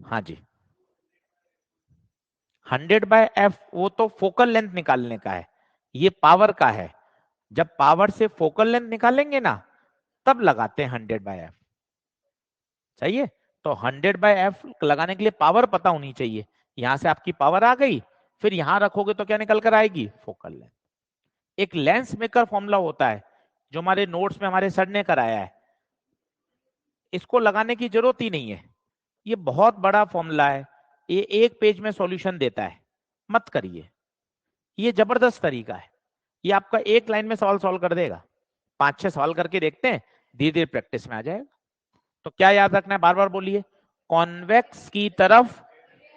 हाँ जी, 100/f वो तो फोकल लेंथ निकालने का है, ये पावर का है। जब पावर से फोकल लेंथ निकालेंगे ना, तब लगाते हैं 100/f। सही है, तो 100/f लगाने के लिए पावर पता होनी चाहिए। यहां से आपकी पावर आ गई, फिर यहां रखोगे तो क्या निकल कर आएगी, फोकल लेंथ। एक लेंस मेकर फॉर्मूला होता है जो हमारे नोट्स में हमारे सर ने कराया है, इसको लगाने की जरूरत ही नहीं है। ये बहुत बड़ा फॉर्मूला है, ये एक पेज में सॉल्यूशन देता है, मत करिए। ये जबरदस्त तरीका है, ये आपका एक लाइन में सवाल सॉल्व कर देगा। 5-6 सवाल करके देखते हैं, धीरे धीरे प्रैक्टिस में आ जाएगा। तो क्या याद रखना है, बार बार बोलिए, कॉन्वेक्स की तरफ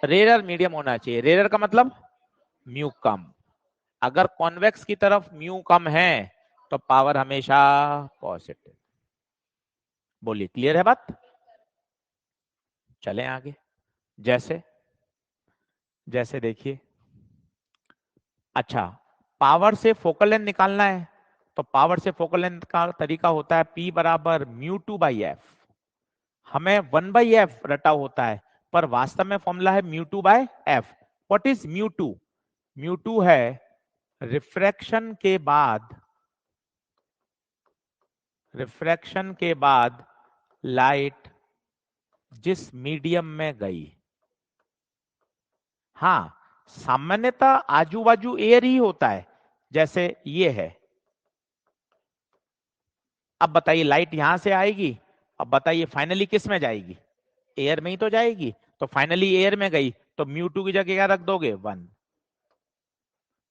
रेयर मीडियम होना चाहिए। रेयर का मतलब म्यू कम। अगर कॉन्वेक्स की तरफ म्यू कम है तो पावर हमेशा पॉजिटिव। बोलिए, क्लियर है बात? चलें आगे। जैसे जैसे देखिए, अच्छा, पावर से फोकल लेंथ निकालना है, तो पावर से फोकल लेंथ का तरीका होता है P बराबर μ2/f। हमें 1/f रटा होता है, पर वास्तव में फॉर्मूला है μ2/f। What is μ2? μ2 है रिफ्रैक्शन के बाद लाइट जिस मीडियम में गई। हाँ, सामान्यतः आजू बाजू एयर ही होता है, जैसे ये है। अब बताइए, लाइट यहां से आएगी, अब बताइए फाइनली किस में जाएगी, एयर में ही तो जाएगी। तो फाइनली एयर में गई, तो μ2 की जगह क्या रख दोगे, 1।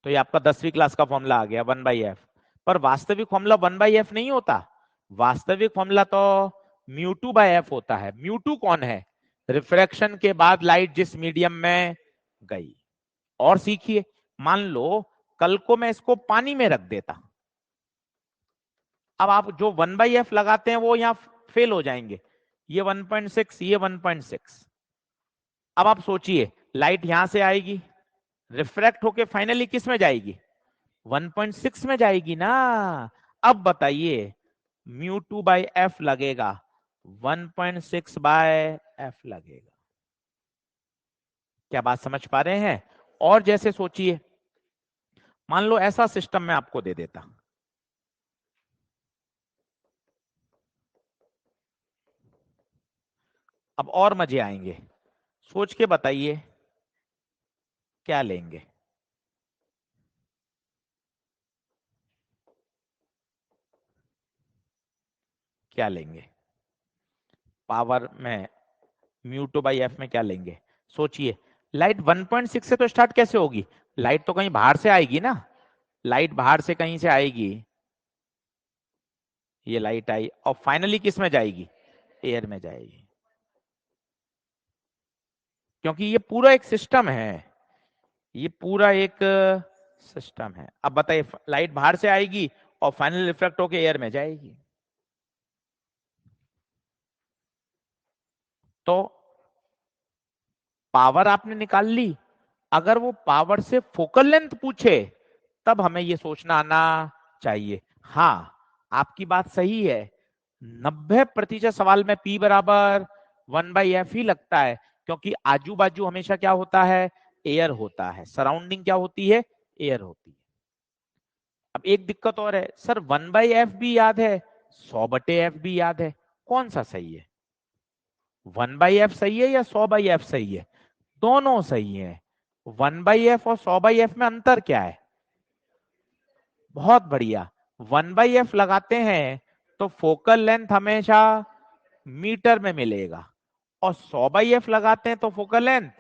तो ये आपका 10वीं क्लास का फॉर्मूला आ गया, 1/f। पर वास्तविक फॉर्मूला 1/f नहीं होता, वास्तविक फॉर्मूला तो μ2/f होता है। μ2 कौन है, रिफ्रैक्शन के बाद लाइट जिस मीडियम में गई। और सीखिए, मान लो कल को मैं इसको पानी में रख देता, अब आप जो 1/f लगाते हैं वो यहां फेल हो जाएंगे। ये 1.6, ये 1.6। अब आप सोचिए, लाइट यहां से आएगी, रिफ्रैक्ट होके फाइनली किस में जाएगी, 1.6 में जाएगी ना। अब बताइए, μ2/f लगेगा, 1.6/f लगेगा। क्या बात समझ पा रहे हैं? और जैसे सोचिए, मान लो ऐसा सिस्टम मैं आपको दे देता, अब और मजे आएंगे। सोच के बताइए क्या लेंगे। क्या लेंगे पावर में, μ2/f में क्या लेंगे? सोचिए, लाइट 1.6 से तो स्टार्ट कैसे होगी, लाइट तो कहीं बाहर से आएगी ना, लाइट बाहर से कहीं से आएगी, ये लाइट आई और फाइनली किस में जाएगी, एयर में जाएगी। क्योंकि ये पूरा एक सिस्टम है, ये पूरा एक सिस्टम है। अब बताइए, लाइट बाहर से आएगी और फाइनल रिफ्लेक्ट होकर एयर में जाएगी। तो पावर आपने निकाल ली, अगर वो पावर से फोकल लेंथ पूछे तब हमें ये सोचना आना चाहिए। हाँ, आपकी बात सही है, 90% सवाल में P बराबर 1/f ही लगता है, क्योंकि आजू बाजू हमेशा क्या होता है, एयर होता है। सराउंडिंग क्या होती है, एयर होती है। अब एक दिक्कत और है, सर 1/f भी याद है, 100/f भी याद है, कौन सा सही है, 1/f सही है या 100/f सही है? दोनों सही है। 1/f और 100/f में अंतर क्या है? बहुत बढ़िया, 1/f लगाते हैं तो फोकल लेंथ हमेशा मीटर में मिलेगा, और 100/f लगाते हैं तो फोकल लेंथ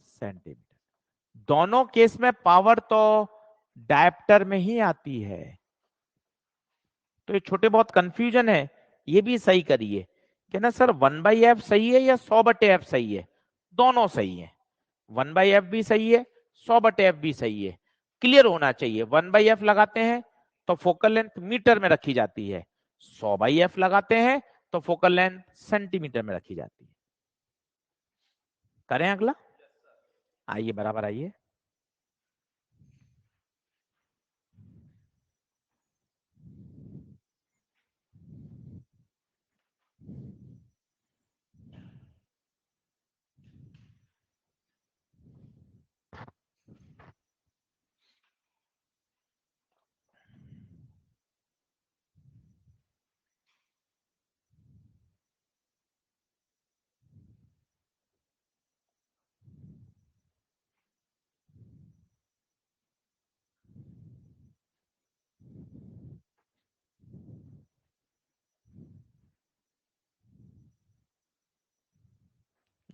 सेंटीमीटर। दोनों केस में पावर तो डायप्टर में ही आती है। तो ये छोटे बहुत कंफ्यूजन है, ये भी सही करिए कि ना सर 1/f सही है या 100/f सही है। दोनों सही है, 1/f भी सही है, 100/f भी सही है। क्लियर होना चाहिए, 1/f लगाते हैं तो फोकल लेंथ मीटर में रखी जाती है, 100/f लगाते हैं तो फोकल लेंथ सेंटीमीटर में रखी जाती है। करें अगला, आइए बराबर आइए।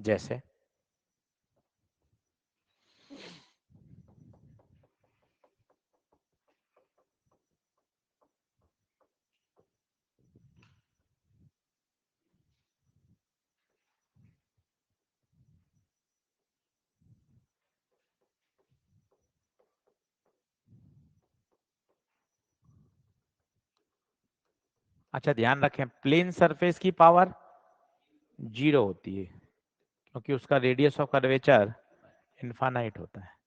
जैसे अच्छा ध्यान रखें, प्लेन सरफेस की पावर 0 होती है क्योंकि उसका रेडियस ऑफ कर्वेचर इनफाइनाइट होता है।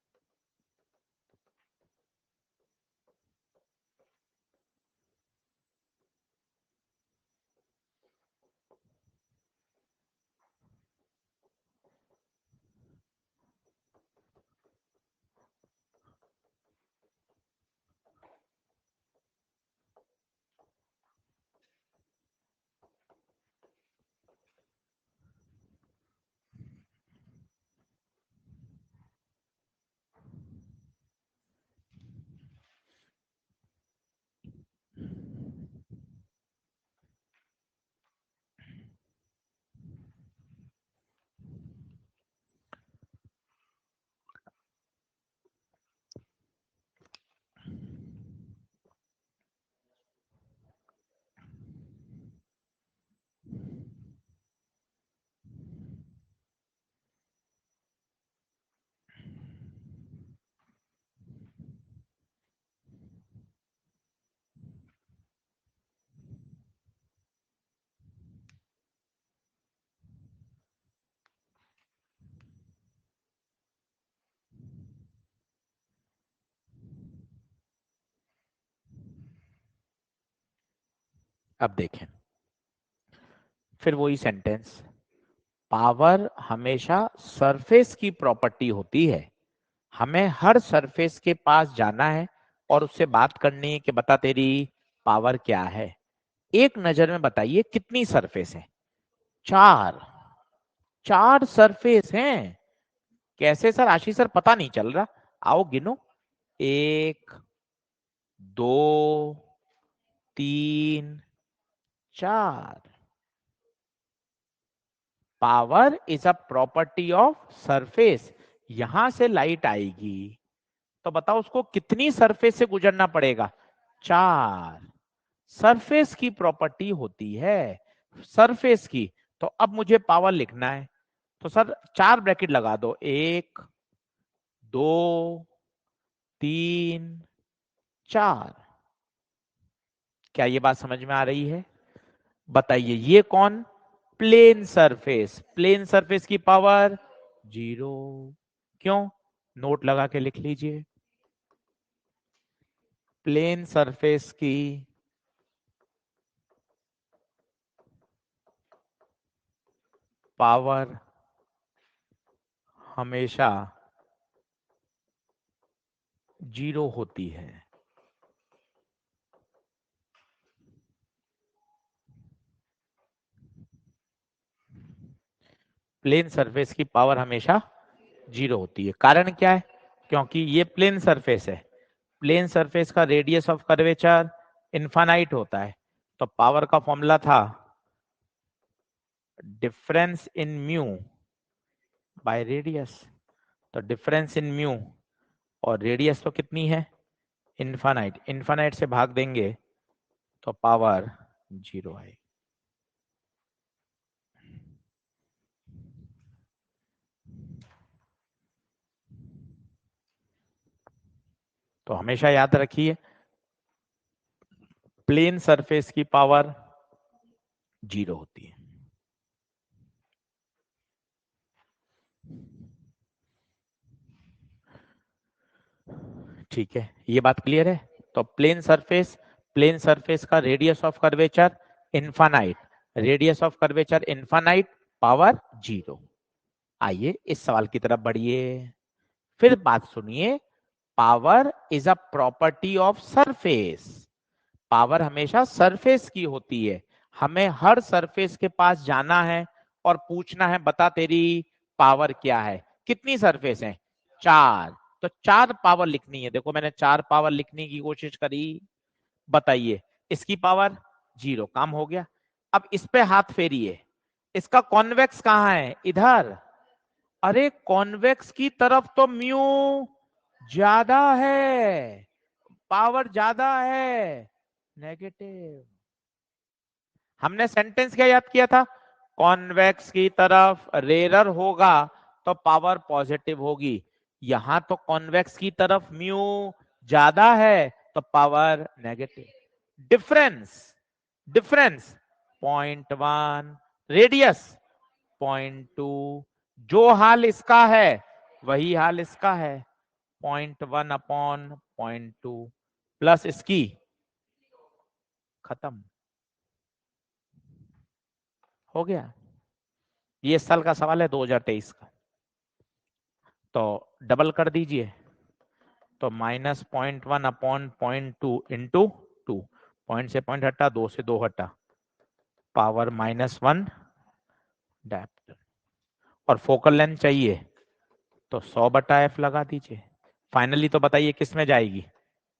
अब देखें फिर वही सेंटेंस, पावर हमेशा सरफेस की प्रॉपर्टी होती है, हमें हर सरफेस के पास जाना है और उससे बात करनी है कि बता तेरी पावर क्या है। एक नजर में बताइए कितनी सरफेस है? 4। 4 सरफेस हैं। कैसे सर? आशीष सर पता नहीं चल रहा। आओ गिनो, 1 2 3 4। Power is a property of surface. यहां से लाइट आएगी तो बताओ उसको कितनी सरफेस से गुजरना पड़ेगा? 4। सरफेस की प्रॉपर्टी होती है, सरफेस की। तो अब मुझे पावर लिखना है तो सर 4 ब्रैकेट लगा दो, 1 2 3 4। क्या ये बात समझ में आ रही है? बताइए ये कौन? Plane surface. प्लेन सरफेस की पावर 0। क्यों? नोट लगा के लिख लीजिए, प्लेन सरफेस की पावर हमेशा 0 होती है। प्लेन सरफेस की पावर हमेशा 0 होती है। कारण क्या है? क्योंकि ये प्लेन सरफेस है, प्लेन सरफेस का रेडियस ऑफ कर्वेचर इनफाइनाइट होता है। तो पावर का फॉर्मूला था difference in mu by radius. तो डिफरेंस इन म्यू और रेडियस तो कितनी है? इनफाइनाइट। इनफाइनाइट से भाग देंगे तो पावर 0 आएगी। तो हमेशा याद रखिए प्लेन सरफेस की पावर 0 होती है। ठीक है, ये बात क्लियर है? तो प्लेन सरफेस, प्लेन सरफेस का radius of curvature infinite, radius of curvature infinite, power 0। आइए इस सवाल की तरफ बढ़िए। फिर बात सुनिए, power is a property of surface. Power हमेशा सरफेस की होती है, हमें हर सरफेस के पास जाना है और पूछना है बता तेरी पावर क्या है। कितनी सरफेस है? 4। तो 4 पावर लिखनी है। देखो मैंने 4 पावर लिखने की कोशिश करी, बताइए इसकी पावर 0, काम हो गया। अब इस पे हाथ फेरिए, इसका कॉन्वेक्स कहां है? इधर। अरे कॉन्वेक्स की तरफ तो म्यू ज्यादा है, पावर ज्यादा है, नेगेटिव। हमने सेंटेंस क्या याद किया था? कॉन्वेक्स की तरफ रेरर होगा तो पावर पॉजिटिव होगी। यहां तो कॉन्वेक्स की तरफ म्यू ज्यादा है तो power negative. Difference, difference 0.1, radius 0.2। जो हाल इसका है वही हाल इसका है, 0.1 अपॉन 0.2 प्लस इसकी, खत्म हो गया। ये इस साल का सवाल है 2023 का, तो डबल कर दीजिए, तो -0.1/0.2 इंटू 2, पॉइंट से पॉइंट हटा, 2 से 2 हटा, पावर -1 डायप्टर। और फोकल लेंथ चाहिए तो 100/f लगा दीजिए। फाइनली तो बताइए किस में जाएगी?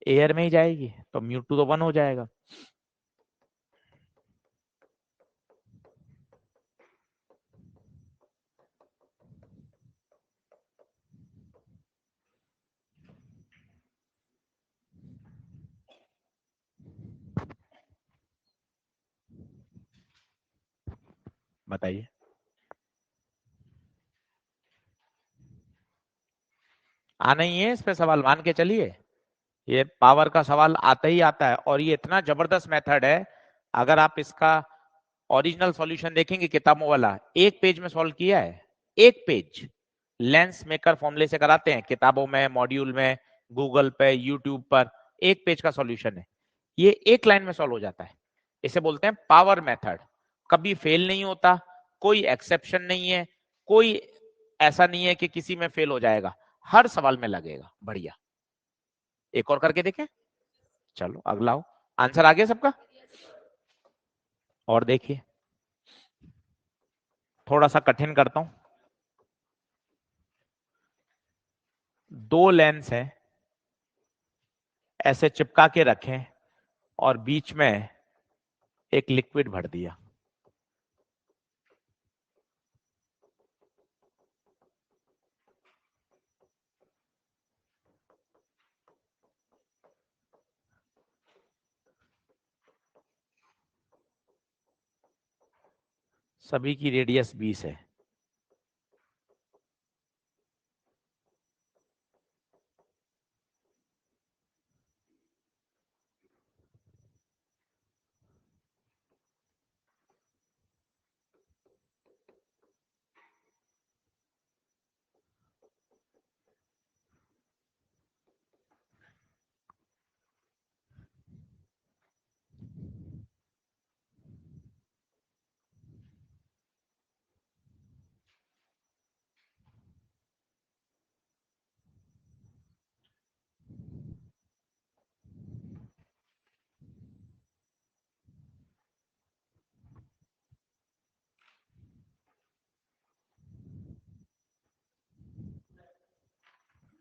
एयर में ही जाएगी, तो म्यू2 तो 1 हो जाएगा। बताइए, आना ही है इस पे सवाल, मान के चलिए। ये पावर का सवाल आता ही आता है, और ये इतना जबरदस्त मेथड है। अगर आप इसका ओरिजिनल सॉल्यूशन देखेंगे किताबों वाला, एक पेज में सॉल्व किया है, एक पेज। लेंस मेकर फॉर्मूले से कराते हैं किताबों में, मॉड्यूल में, गूगल पे, यूट्यूब पर, एक पेज का सॉल्यूशन है। ये एक लाइन में सॉल्व हो जाता है। इसे बोलते हैं पावर मेथड। कभी फेल नहीं होता, कोई एक्सेप्शन नहीं है, कोई ऐसा नहीं है कि किसी में फेल हो जाएगा, हर सवाल में लगेगा। बढ़िया, एक और करके देखें। चलो अगला हो, आंसर आ गया सबका? और देखिए, थोड़ा सा कठिन करता हूं। दो लेंस है, ऐसे चिपका के रखें और बीच में एक लिक्विड भर दिया। सभी की रेडियस 20 है।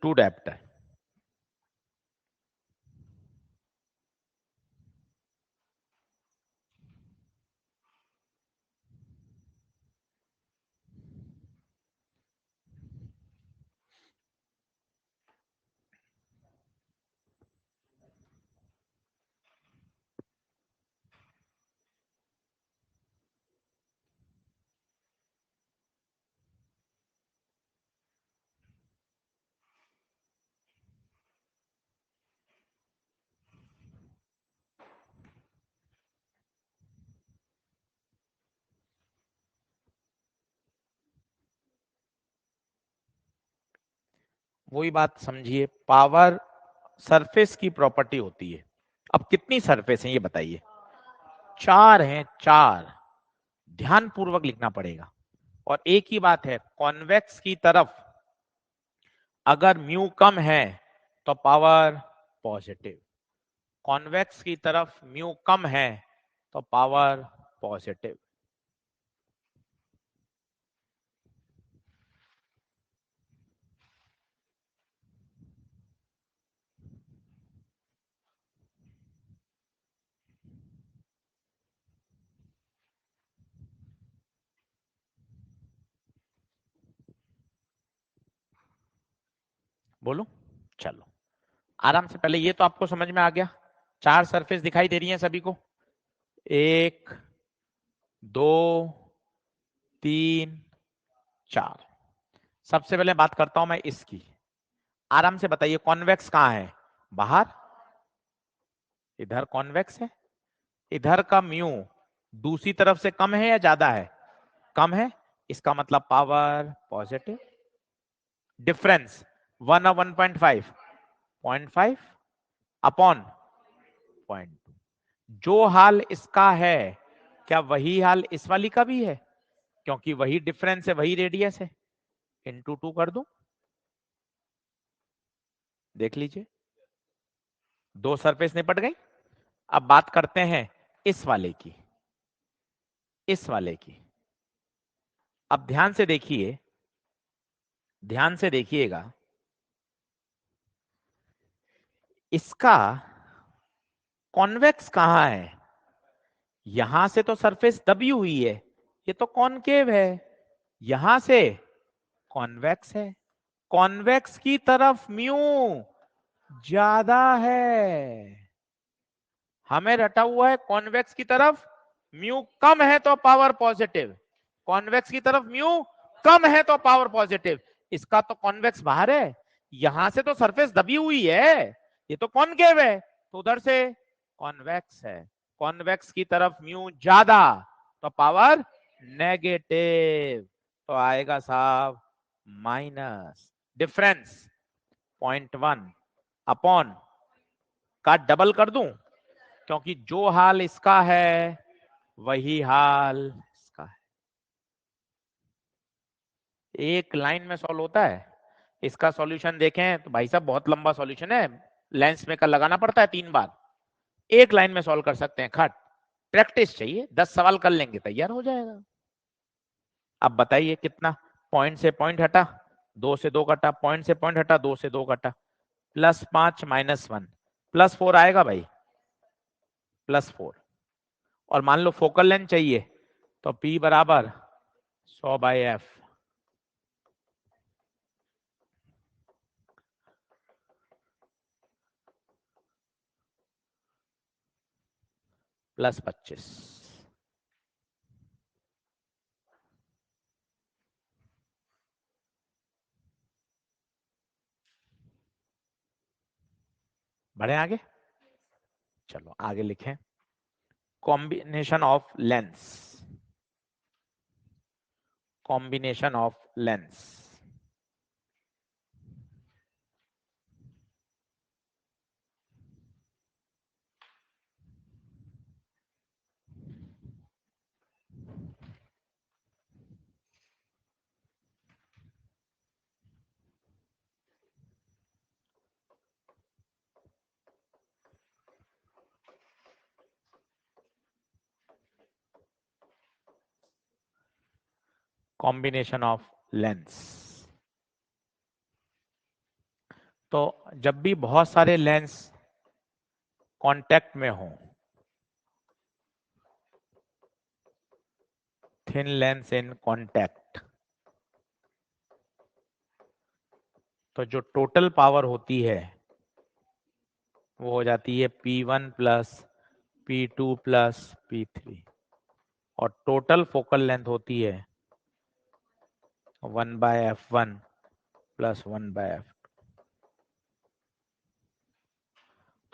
टू डेप्थ है। वही बात समझिए, पावर सरफेस की प्रॉपर्टी होती है। अब कितनी सरफेस है ये बताइए? 4 हैं, 4। ध्यान पूर्वक लिखना पड़ेगा। और एक ही बात है, कॉन्वेक्स की तरफ अगर म्यू कम है तो पावर पॉजिटिव, कॉन्वेक्स की तरफ म्यू कम है तो पावर पॉजिटिव। बोलो, चलो आराम से। पहले ये तो आपको समझ में आ गया, 4 सरफेस दिखाई दे रही हैं सभी को, 1 2 3 4। सबसे पहले बात करता हूं मैं इसकी। आराम से बताइए कॉन्वेक्स कहां है, बाहर, इधर कॉन्वेक्स है। इधर का म्यू दूसरी तरफ से कम है या ज्यादा है, कम है, इसका मतलब पावर पॉजिटिव। डिफरेंस 1 और 1.5, 0.5 अपॉन 0.2। जो हाल इसका है क्या वही हाल इस वाली का भी है, क्योंकि वही डिफरेंस है, वही रेडियस है, इंटू 2 कर दूं। देख लीजिए 2 सरफेस निपट गई। अब बात करते हैं इस वाले की, इस वाले की। अब ध्यान से देखिए, ध्यान से देखिएगा, इसका कॉन्वेक्स कहां है, यहां से तो सरफेस दबी हुई है, ये तो कॉनकेव है, यहां से कॉन्वेक्स है। कॉन्वेक्स की तरफ म्यू ज्यादा है, हमें रटा हुआ है कॉन्वेक्स की तरफ म्यू कम है तो पावर पॉजिटिव, कॉन्वेक्स की तरफ म्यू कम है तो पावर पॉजिटिव। इसका तो कॉन्वेक्स बाहर है, यहां से तो सरफेस दबी हुई है, ये तो कॉनकेव है, तो उधर से कॉन्वेक्स है। कॉन्वेक्स की तरफ म्यू ज्यादा तो पावर नेगेटिव, तो आएगा साहब माइनस। डिफरेंस 0.1 अपॉन का डबल कर दूं, क्योंकि जो हाल इसका है वही हाल इसका है। एक लाइन में सॉल्व होता है। इसका सॉल्यूशन देखें तो भाई साहब बहुत लंबा सॉल्यूशन है, लेंस में का लगाना पड़ता है 3 बार। एक लाइन में सॉल्व कर सकते हैं खट, प्रैक्टिस चाहिए, 10 सवाल कर लेंगे तैयार हो जाएगा। अब बताइए कितना, पॉइंट से पॉइंट हटा, 2 से 2 कटा, पॉइंट से पॉइंट हटा, 2 से 2 कटा, +5 -1 +4 आएगा भाई, +4। और मान लो फोकल लेंथ चाहिए तो P बराबर 100/f, +25। बढ़े आगे, चलो आगे लिखें। Combination of lens, combination of lens, combination of lens. तो जब भी बहुत सारे लेंस कांटेक्ट में हो, थिन लेंस इन कांटेक्ट, तो जो टोटल पावर होती है वो हो जाती है P1 + P2 + P3, और टोटल फोकल लेंथ होती है 1/f1 + 1/f।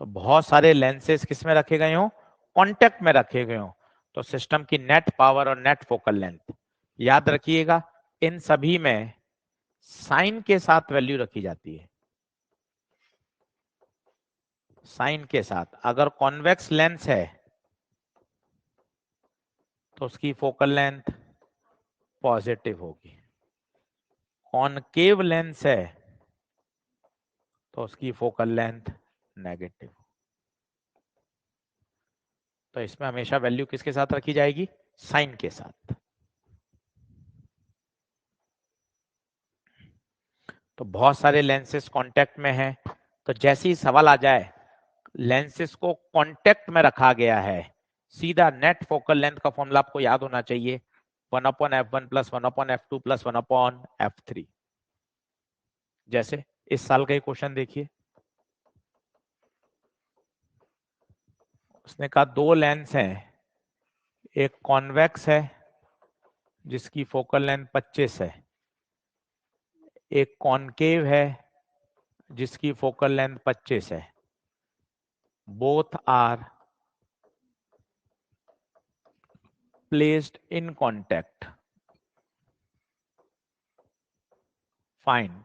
तो बहुत सारे लेंसेस किस में रखे गए हो, कांटेक्ट में रखे गए हो, तो सिस्टम की नेट पावर और नेट फोकल लेंथ याद रखिएगा, इन सभी में साइन के साथ वैल्यू रखी जाती है, साइन के साथ। अगर कॉन्वेक्स लेंस है तो उसकी फोकल लेंथ पॉजिटिव होगी, कॉनकेव लेंस है तो उसकी फोकल लेंथ नेगेटिव। तो इसमें हमेशा वैल्यू किसके साथ रखी जाएगी, साइन के साथ। तो बहुत सारे लेंसेस कांटेक्ट में हैं, तो जैसे ही सवाल आ जाए लेंसेस को कांटेक्ट में रखा गया है, सीधा नेट फोकल लेंथ का फॉर्मूला आपको याद होना चाहिए, 1/f1 + 1/f2 + 1/f3। जैसे इस साल का ही क्वेश्चन देखिए, उसने कहा दो लेंस हैं, एक कॉन्वेक्स है जिसकी फोकल लेंथ 25 है, एक कॉनकेव है जिसकी फोकल लेंथ 25 है, both are placed in contact, find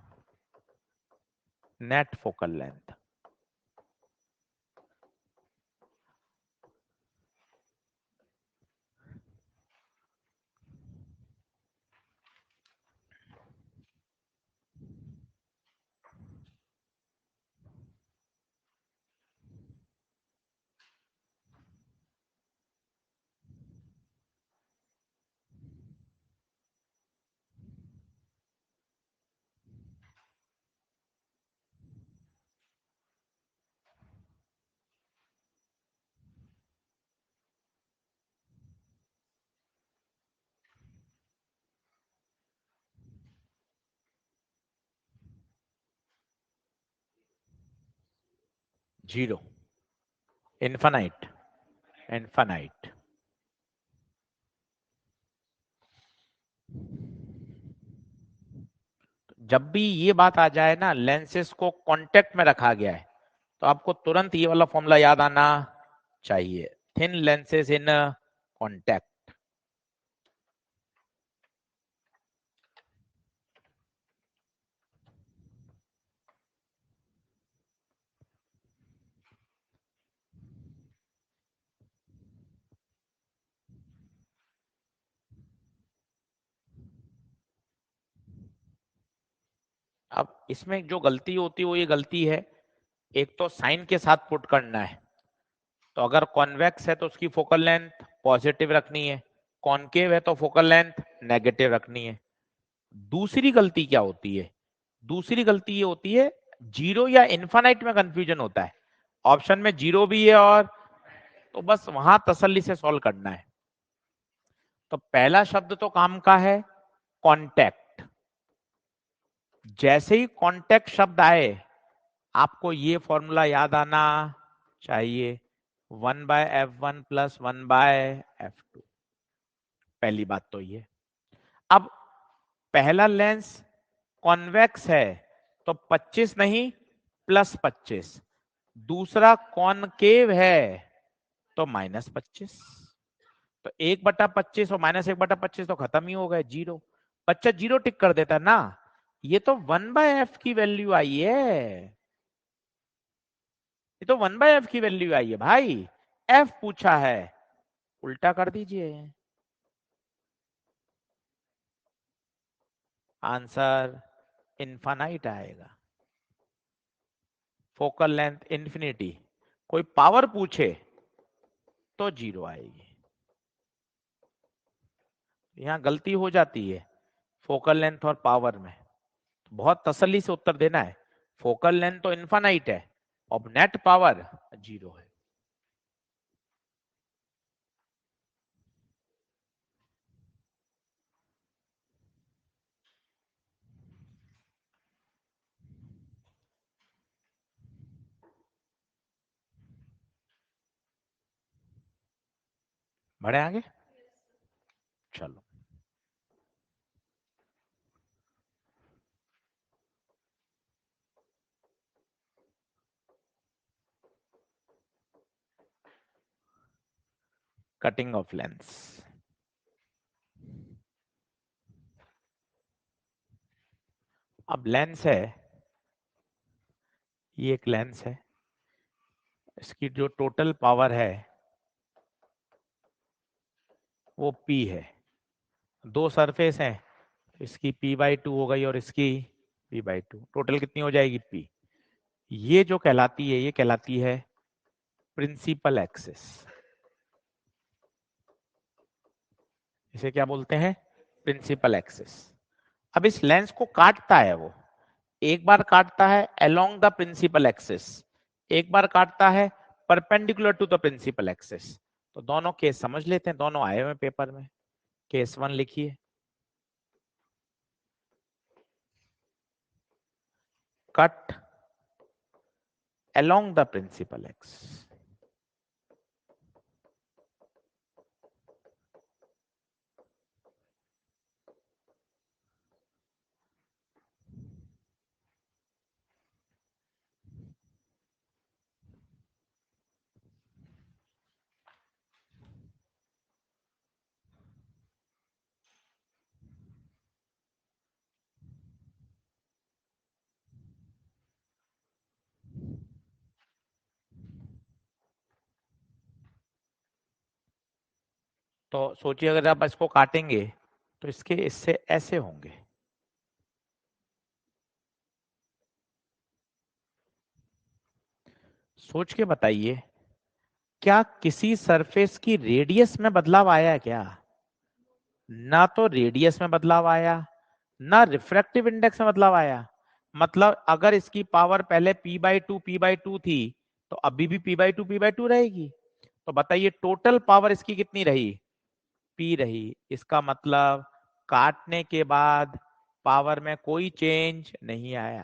net focal length. Zero, infinite, infinite. जब भी ये बात आ जाए ना लेंसेस को कांटेक्ट में रखा गया है, तो आपको तुरंत ये वाला फॉर्मूला याद आना चाहिए, थिन लेंसेस इन कांटेक्ट। अब इसमें जो गलती होती है वो ये गलती है, एक तो साइन के साथ पुट करना है, तो अगर कॉन्वेक्स है तो उसकी फोकल लेंथ पॉजिटिव रखनी है, कॉनकेव है तो फोकल लेंथ नेगेटिव रखनी है। दूसरी गलती क्या होती है, दूसरी गलती ये होती है जीरो या इन्फानाइट में कंफ्यूजन होता है, ऑप्शन में जीरो भी है और, तो बस वहां तसल्ली से सॉल्व करना है। तो पहला शब्द तो काम का है कांटेक्ट, जैसे ही कांटेक्ट शब्द आए आपको ये फॉर्मूला याद आना चाहिए, 1/f1 प्लस 1/f2। पहली बात तो ये। अब पहला लेंस कॉन्वेक्स है तो 25 नहीं +25, दूसरा कॉनकेव है तो -25, तो 1/25 और -1/25 तो खत्म ही हो गए, जीरो। बच्चा जीरो टिक कर देता ना, ये तो 1/f की वैल्यू आई है, ये तो 1/f की वैल्यू आई है भाई, f पूछा है, उल्टा कर दीजिए, आंसर इनफाइनाइट आएगा। फोकल लेंथ इंफिनिटी, कोई पावर पूछे तो जीरो आएगी। यहां गलती हो जाती है फोकल लेंथ और पावर में, बहुत तसल्ली से उत्तर देना है, फोकल लेंथ तो इनफाइनाइट है और नेट पावर जीरो है। बढ़े आगे, चलो। कटिंग ऑफ लेंस, अब लेंस है, ये एक लेंस है, इसकी जो टोटल पावर है वो P है, दो सरफेस हैं, इसकी P/2 हो गई और इसकी P/2, टोटल कितनी हो जाएगी P। ये जो कहलाती है ये कहलाती है प्रिंसिपल एक्सिस, इसे क्या बोलते हैं, प्रिंसिपल एक्सिस। अब इस लेंस को काटता है वो, एक बार काटता है अलोंग द प्रिंसिपल एक्सिस, एक बार काटता है perpendicular to the principal axis. तो दोनों केस समझ लेते हैं, दोनों आए हुए पेपर में। केस 1 लिखिए, cut along the principal axis. तो सोचिए अगर आप इसको काटेंगे तो इसके इससे ऐसे होंगे। सोच के बताइए, क्या किसी सरफेस की रेडियस में बदलाव आया है क्या? ना तो रेडियस में बदलाव आया, ना रिफ्रैक्टिव इंडेक्स में बदलाव आया। मतलब अगर इसकी पावर पहले p/2 थी तो अभी भी p/2 रहेगी। तो बताइए टोटल पावर इसकी कितनी रही? p रही। इसका मतलब काटने के बाद पावर में कोई चेंज नहीं आया।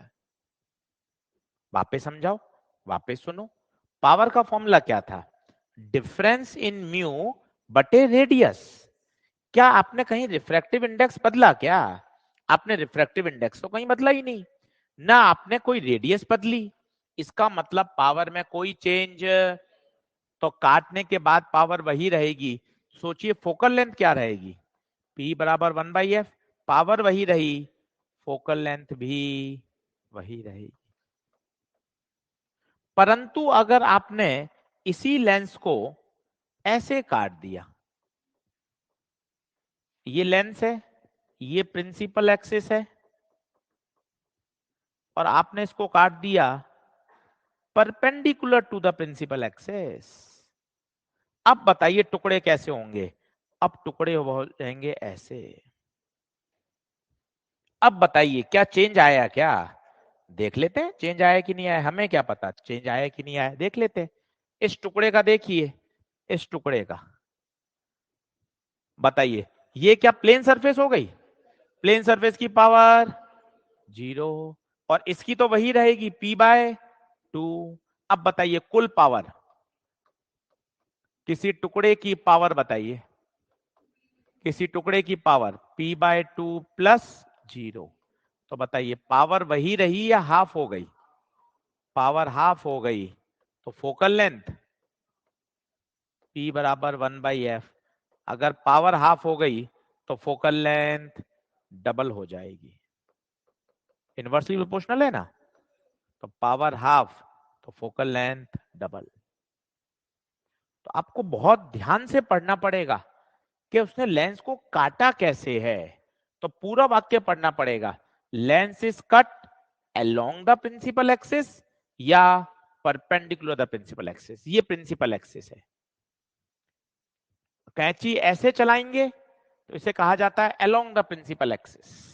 वापस समझाओ, वापस सुनो। पावर का फॉर्मूला क्या था? डिफरेंस इन म्यू बटे रेडियस। क्या आपने कहीं रिफ्रैक्टिव इंडेक्स बदला क्या? आपने रिफ्रैक्टिव इंडेक्स तो कहीं बदला ही नहीं, ना आपने कोई रेडियस बदली। इसका मतलब पावर में कोई चेंज, तो काटने के बाद पावर वही रहेगी। सोचिए फोकल लेंथ क्या रहेगी? P बराबर 1/f। पावर वही रही, फोकल लेंथ भी वही रही। परंतु अगर आपने इसी लेंस को ऐसे काट दिया, ये लेंस है, ये प्रिंसिपल एक्सिस है, और आपने इसको काट दिया perpendicular to the principal axis. अब बताइए टुकड़े कैसे होंगे? अब टुकड़े हो जाएंगे ऐसे। अब बताइए क्या चेंज आया क्या? देख लेते हैं चेंज आया कि नहीं आया। हमें क्या पता चेंज आया कि नहीं आया, देख लेते हैं। इस टुकड़े का देखिए, इस टुकड़े का बताइए, ये क्या प्लेन सरफेस हो गई? प्लेन सरफेस की पावर 0, और इसकी तो वही रहेगी p/2। अब बताइए कुल पावर, किसी टुकड़े की पावर बताइए, किसी टुकड़े की पावर p/2 प्लस 0। तो बताइए पावर वही रही या हाफ हो गई? पावर हाफ हो गई। तो फोकल लेंथ p बराबर 1/f। अगर पावर हाफ हो गई तो फोकल लेंथ डबल हो जाएगी। इनवर्सली प्रोपोर्शनल है ना, तो पावर हाफ तो फोकल लेंथ डबल। तो आपको बहुत ध्यान से पढ़ना पड़ेगा कि उसने लेंस को काटा कैसे है। तो पूरा वाक्य पढ़ना पड़ेगा। Lens is cut along the principal axis या परपेंडिकुलर द प्रिंसिपल एक्सिस। ये प्रिंसिपल एक्सिस है। कैंची ऐसे चलाएंगे तो इसे कहा जाता है अलोंग द प्रिंसिपल एक्सिस।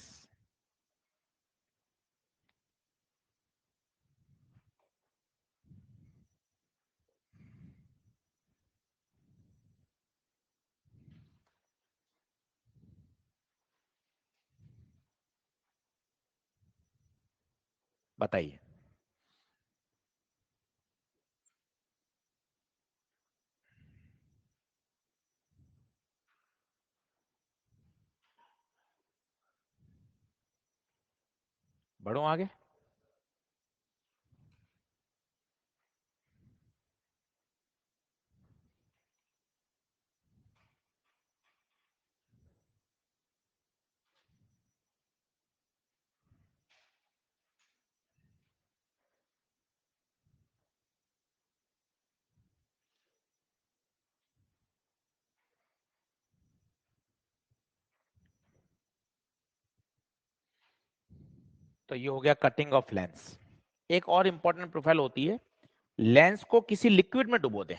बताइए। बढ़ो आगे। तो ये हो गया कटिंग ऑफ लेंस। एक और इंपॉर्टेंट प्रोफाइल होती है, लेंस को किसी लिक्विड में डुबो दें।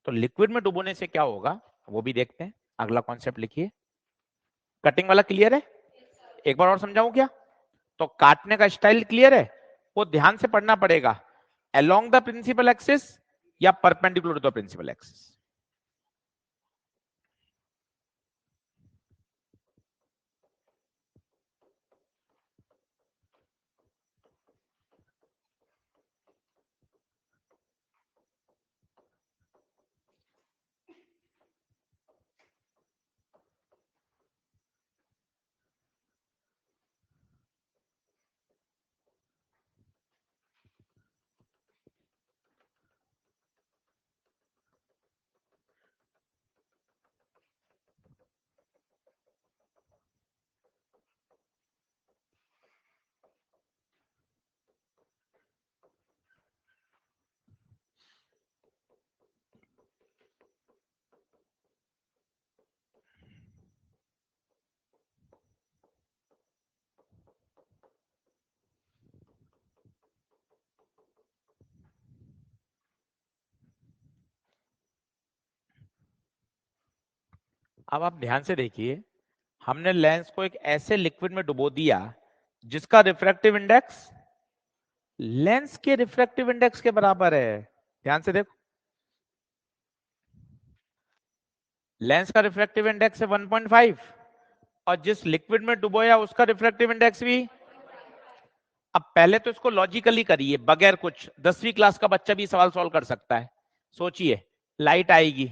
तो लिक्विड में डुबोने से क्या होगा वो भी देखते हैं। अगला कॉन्सेप्ट लिखिए। कटिंग वाला क्लियर है? एक बार और समझाऊं क्या? तो काटने का स्टाइल क्लियर है, वो ध्यान से पढ़ना पड़ेगा। अलोंग द प्रिंसिपल एक्सिस या perpendicular to the principal axis. अब आप ध्यान से देखिए, हमने लेंस को एक ऐसे लिक्विड में डुबो दिया जिसका रिफ्रैक्टिव इंडेक्स लेंस के रिफ्रैक्टिव इंडेक्स के बराबर है। ध्यान से देखो, लेंस का रिफ्रैक्टिव इंडेक्स है 1.5 और जिस लिक्विड में डुबोया उसका रिफ्रैक्टिव इंडेक्स भी। अब पहले तो इसको लॉजिकली करिए, बगैर कुछ 10वीं क्लास का बच्चा भी सवाल सॉल्व कर सकता है। सोचिए, लाइट आएगी,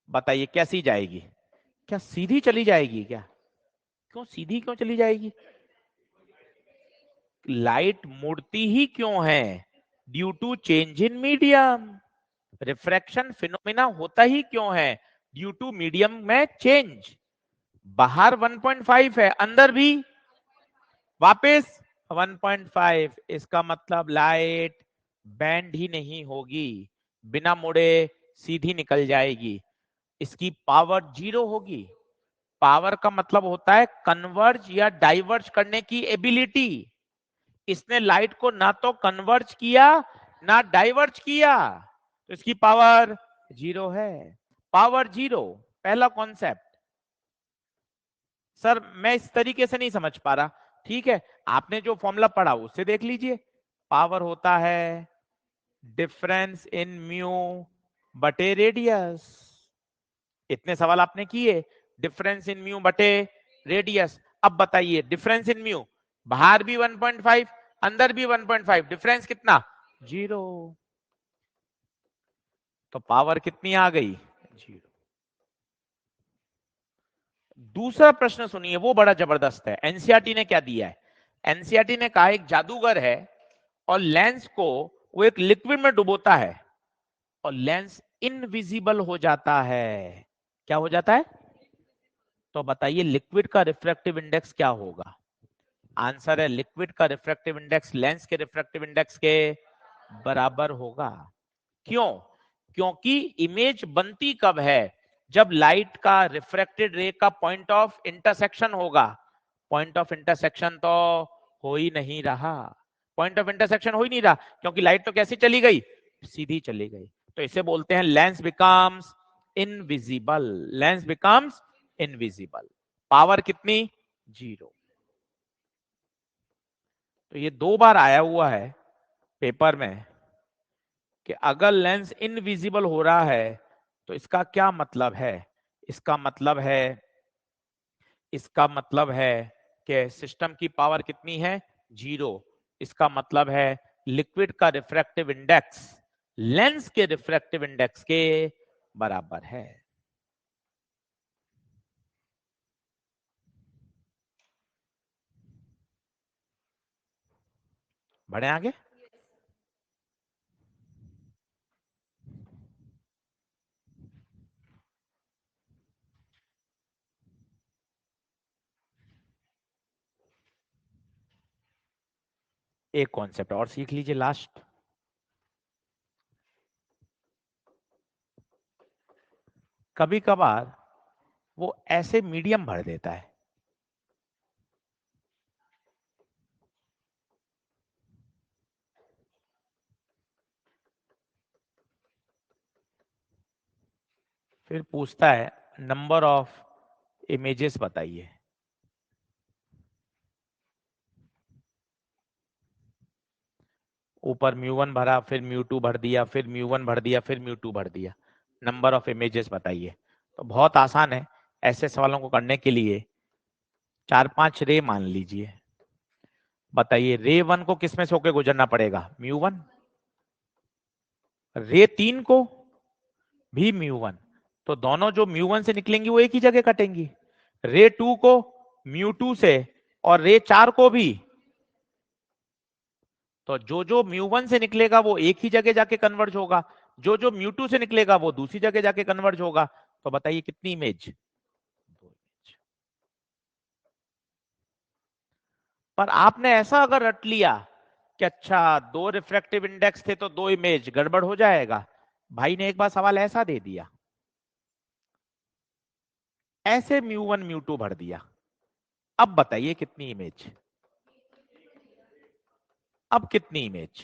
बताइए कैसी जाएगी? क्या सीधी चली जाएगी क्या? क्यों सीधी क्यों चली जाएगी? लाइट मुड़ती ही क्यों है? Due to change in medium. Refraction phenomena होता ही क्यों है? ड्यू टू मीडियम में चेंज। बाहर 1.5 है, अंदर भी वापस 1.5। इसका मतलब लाइट बैंड ही नहीं होगी, बिना मुड़े सीधी निकल जाएगी। इसकी पावर 0 होगी। पावर का मतलब होता है कन्वर्ज या डाइवर्ज करने की एबिलिटी। इसने लाइट को ना तो कन्वर्ज किया ना डाइवर्ज किया, तो इसकी पावर 0 है। पावर 0 पहला कॉन्सेप्ट। सर मैं इस तरीके से नहीं समझ पा रहा। ठीक है, आपने जो फॉर्मूला पढ़ा उससे देख लीजिए। पावर होता है डिफरेंस इन म्यू बटे रेडियस। इतने सवाल आपने किए, डिफरेंस इन म्यू बटे रेडियस। अब बताइए डिफरेंस इन म्यू, बाहर भी 1.5 अंदर भी 1.5, डिफरेंस कितना? 0। तो पावर कितनी आ गई? 0। दूसरा प्रश्न सुनिए, वो बड़ा जबरदस्त है। एनसीईआरटी ने क्या दिया है? एनसीईआरटी ने कहा एक जादूगर है और लेंस को वो एक लिक्विड में डुबोता है और लेंस इनविजिबल हो जाता है। क्या हो जाता है? तो बताइए लिक्विड का रिफ्रैक्टिव इंडेक्स क्या होगा? आंसर है लिक्विड का रिफ्रैक्टिव इंडेक्स लेंस के रिफ्रैक्टिव इंडेक्स के बराबर होगा। क्यों? क्योंकि इमेज बनती कब है? जब लाइट का रिफ्रैक्टेड रे का पॉइंट ऑफ इंटरसेक्शन होगा। पॉइंट ऑफ इंटरसेक्शन तो हो ही नहीं रहा। पॉइंट ऑफ इंटरसेक्शन हो ही नहीं रहा, क्योंकि लाइट तो कैसी चली गई? सीधी चली गई। तो इसे बोलते हैं lens becomes invisible. Lens becomes invisible. Power कितनी? 0। तो ये 2 बार आया हुआ है पेपर में कि अगर लेंस इनविजिबल हो रहा है तो इसका क्या मतलब है? इसका मतलब है इसका मतलब है कि सिस्टम की पावर कितनी है? 0। इसका मतलब है लिक्विड का रिफ्रैक्टिव इंडेक्स लेंस के रिफ्रैक्टिव इंडेक्स के बराबर है। बढ़े आगे। एक कॉन्सेप्ट और सीख लीजिए लास्ट। कभी कभार वो ऐसे मीडियम भर देता है, फिर पूछता है नंबर ऑफ इमेजेस बताइए। ऊपर म्यू1 भरा, फिर म्यू2 भर दिया, फिर म्यू1 भर दिया, फिर म्यू2 भर दिया। नंबर ऑफ इमेजेस बताइए। तो बहुत आसान है, ऐसे सवालों को करने के लिए 4-5 रे मान लीजिए। बताइए रे 1 को किसमें से होकर गुजरना पड़ेगा? म्यू1। रे 3 को भी म्यू1। तो दोनों जो म्यू1 से निकलेंगी वो एक ही जगह कटेंगी। रे 2 को म्यू2 से और रे 4 को भी। तो जो जो म्यू1 से निकलेगा वो एक ही जगह जाके कन्वर्ज होगा, जो जो म्यू2 से निकलेगा वो दूसरी जगह जाके कन्वर्ज होगा। तो बताइए कितनी इमेज? 2 इमेज। पर आपने ऐसा अगर रट लिया कि अच्छा 2 रिफ्रैक्टिव इंडेक्स थे तो 2 इमेज, गड़बड़ हो जाएगा। भाई ने एक बार सवाल ऐसा दे दिया, ऐसे म्यू1 म्यू2 भर दिया। अब बताइए कितनी इमेज? अब कितनी इमेज?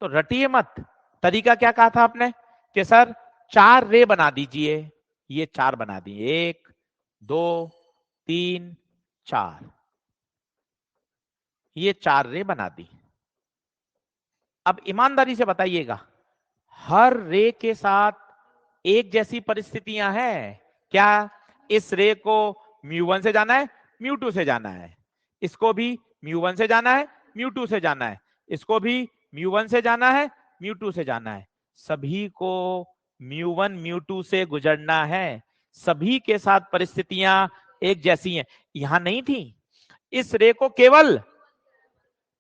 तो रटिए मत। तरीका क्या कहा था आपने? कि सर 4 रे बना दीजिए, ये 4 बना दिए, 1 2 3 4, ये 4 रे बना दी। अब ईमानदारी से बताइएगा, हर रे के साथ एक जैसी परिस्थितियां हैं क्या? इस रे को μ1 से जाना है, μ2 से जाना है, इसको भी μ1 से जाना है, μ2 से जाना है, इसको भी μ1 से जाना है, μ2 से जाना है, सभी को μ1 μ2 से गुजरना है, सभी के साथ परिस्थितियां एक जैसी हैं। यहां नहीं थी, इस रे को केवल,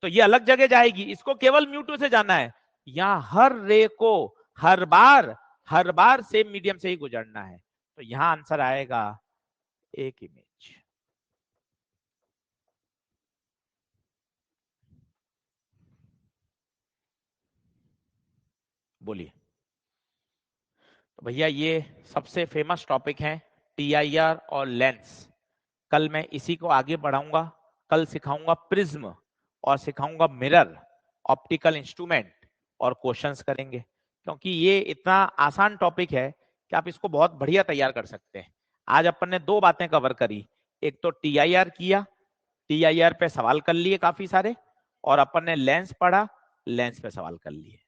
तो ये अलग जगह जाएगी, इसको केवल μ2 से जाना है, यहां हर रे को हर बार सेम मीडियम से ही गुजरना है। तो यहां आंसर आएगा एक इमेज। बोलिए। तो भैया ये सबसे फेमस टॉपिक है TIR और लेंस। कल मैं इसी को आगे बढ़ाऊंगा, कल सिखाऊंगा प्रिज्म और सिखाऊंगा मिरर, ऑप्टिकल इंस्ट्रूमेंट, और क्वेश्चंस करेंगे, क्योंकि ये इतना आसान टॉपिक है कि आप इसको बहुत बढ़िया तैयार कर सकते हैं। आज अपन ने 2 बातें कवर करी, एक तो TIR किया, TIR पे सवाल कर लिए काफी सारे, और अपन ने लेंस पढ़ा, लेंस पे सवाल कर लिए।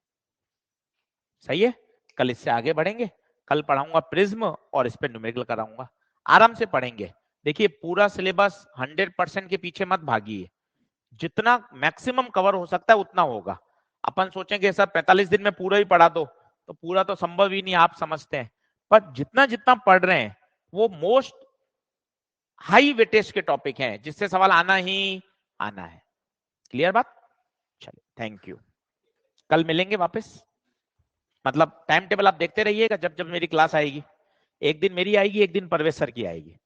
सही है, कल इससे आगे बढ़ेंगे, कल पढ़ाऊंगा प्रिज्म और इस पे न्यूमेरिकल कराऊंगा, आराम से पढ़ेंगे। देखिए पूरा सिलेबस 100% के पीछे मत भागिए, जितना मैक्सिमम कवर हो सकता है उतना होगा। अपन सोचेंगे सर 45 दिन में पूरा ही पढ़ा दो, तो पूरा तो संभव ही नहीं, आप समझते हैं, पर जितना जितना पढ़ रहे हैं वो मोस्ट हाई वेटेज के टॉपिक हैं, जिससे सवाल आना ही आना है। क्लियर बात? चलिए, थैंक यू। कल मिलेंगे वापस, मतलब टाइम टेबल आप देखते रहिएगा, जब जब मेरी क्लास आएगी, एक दिन मेरी आएगी, एक दिन परवेश सर की आएगी।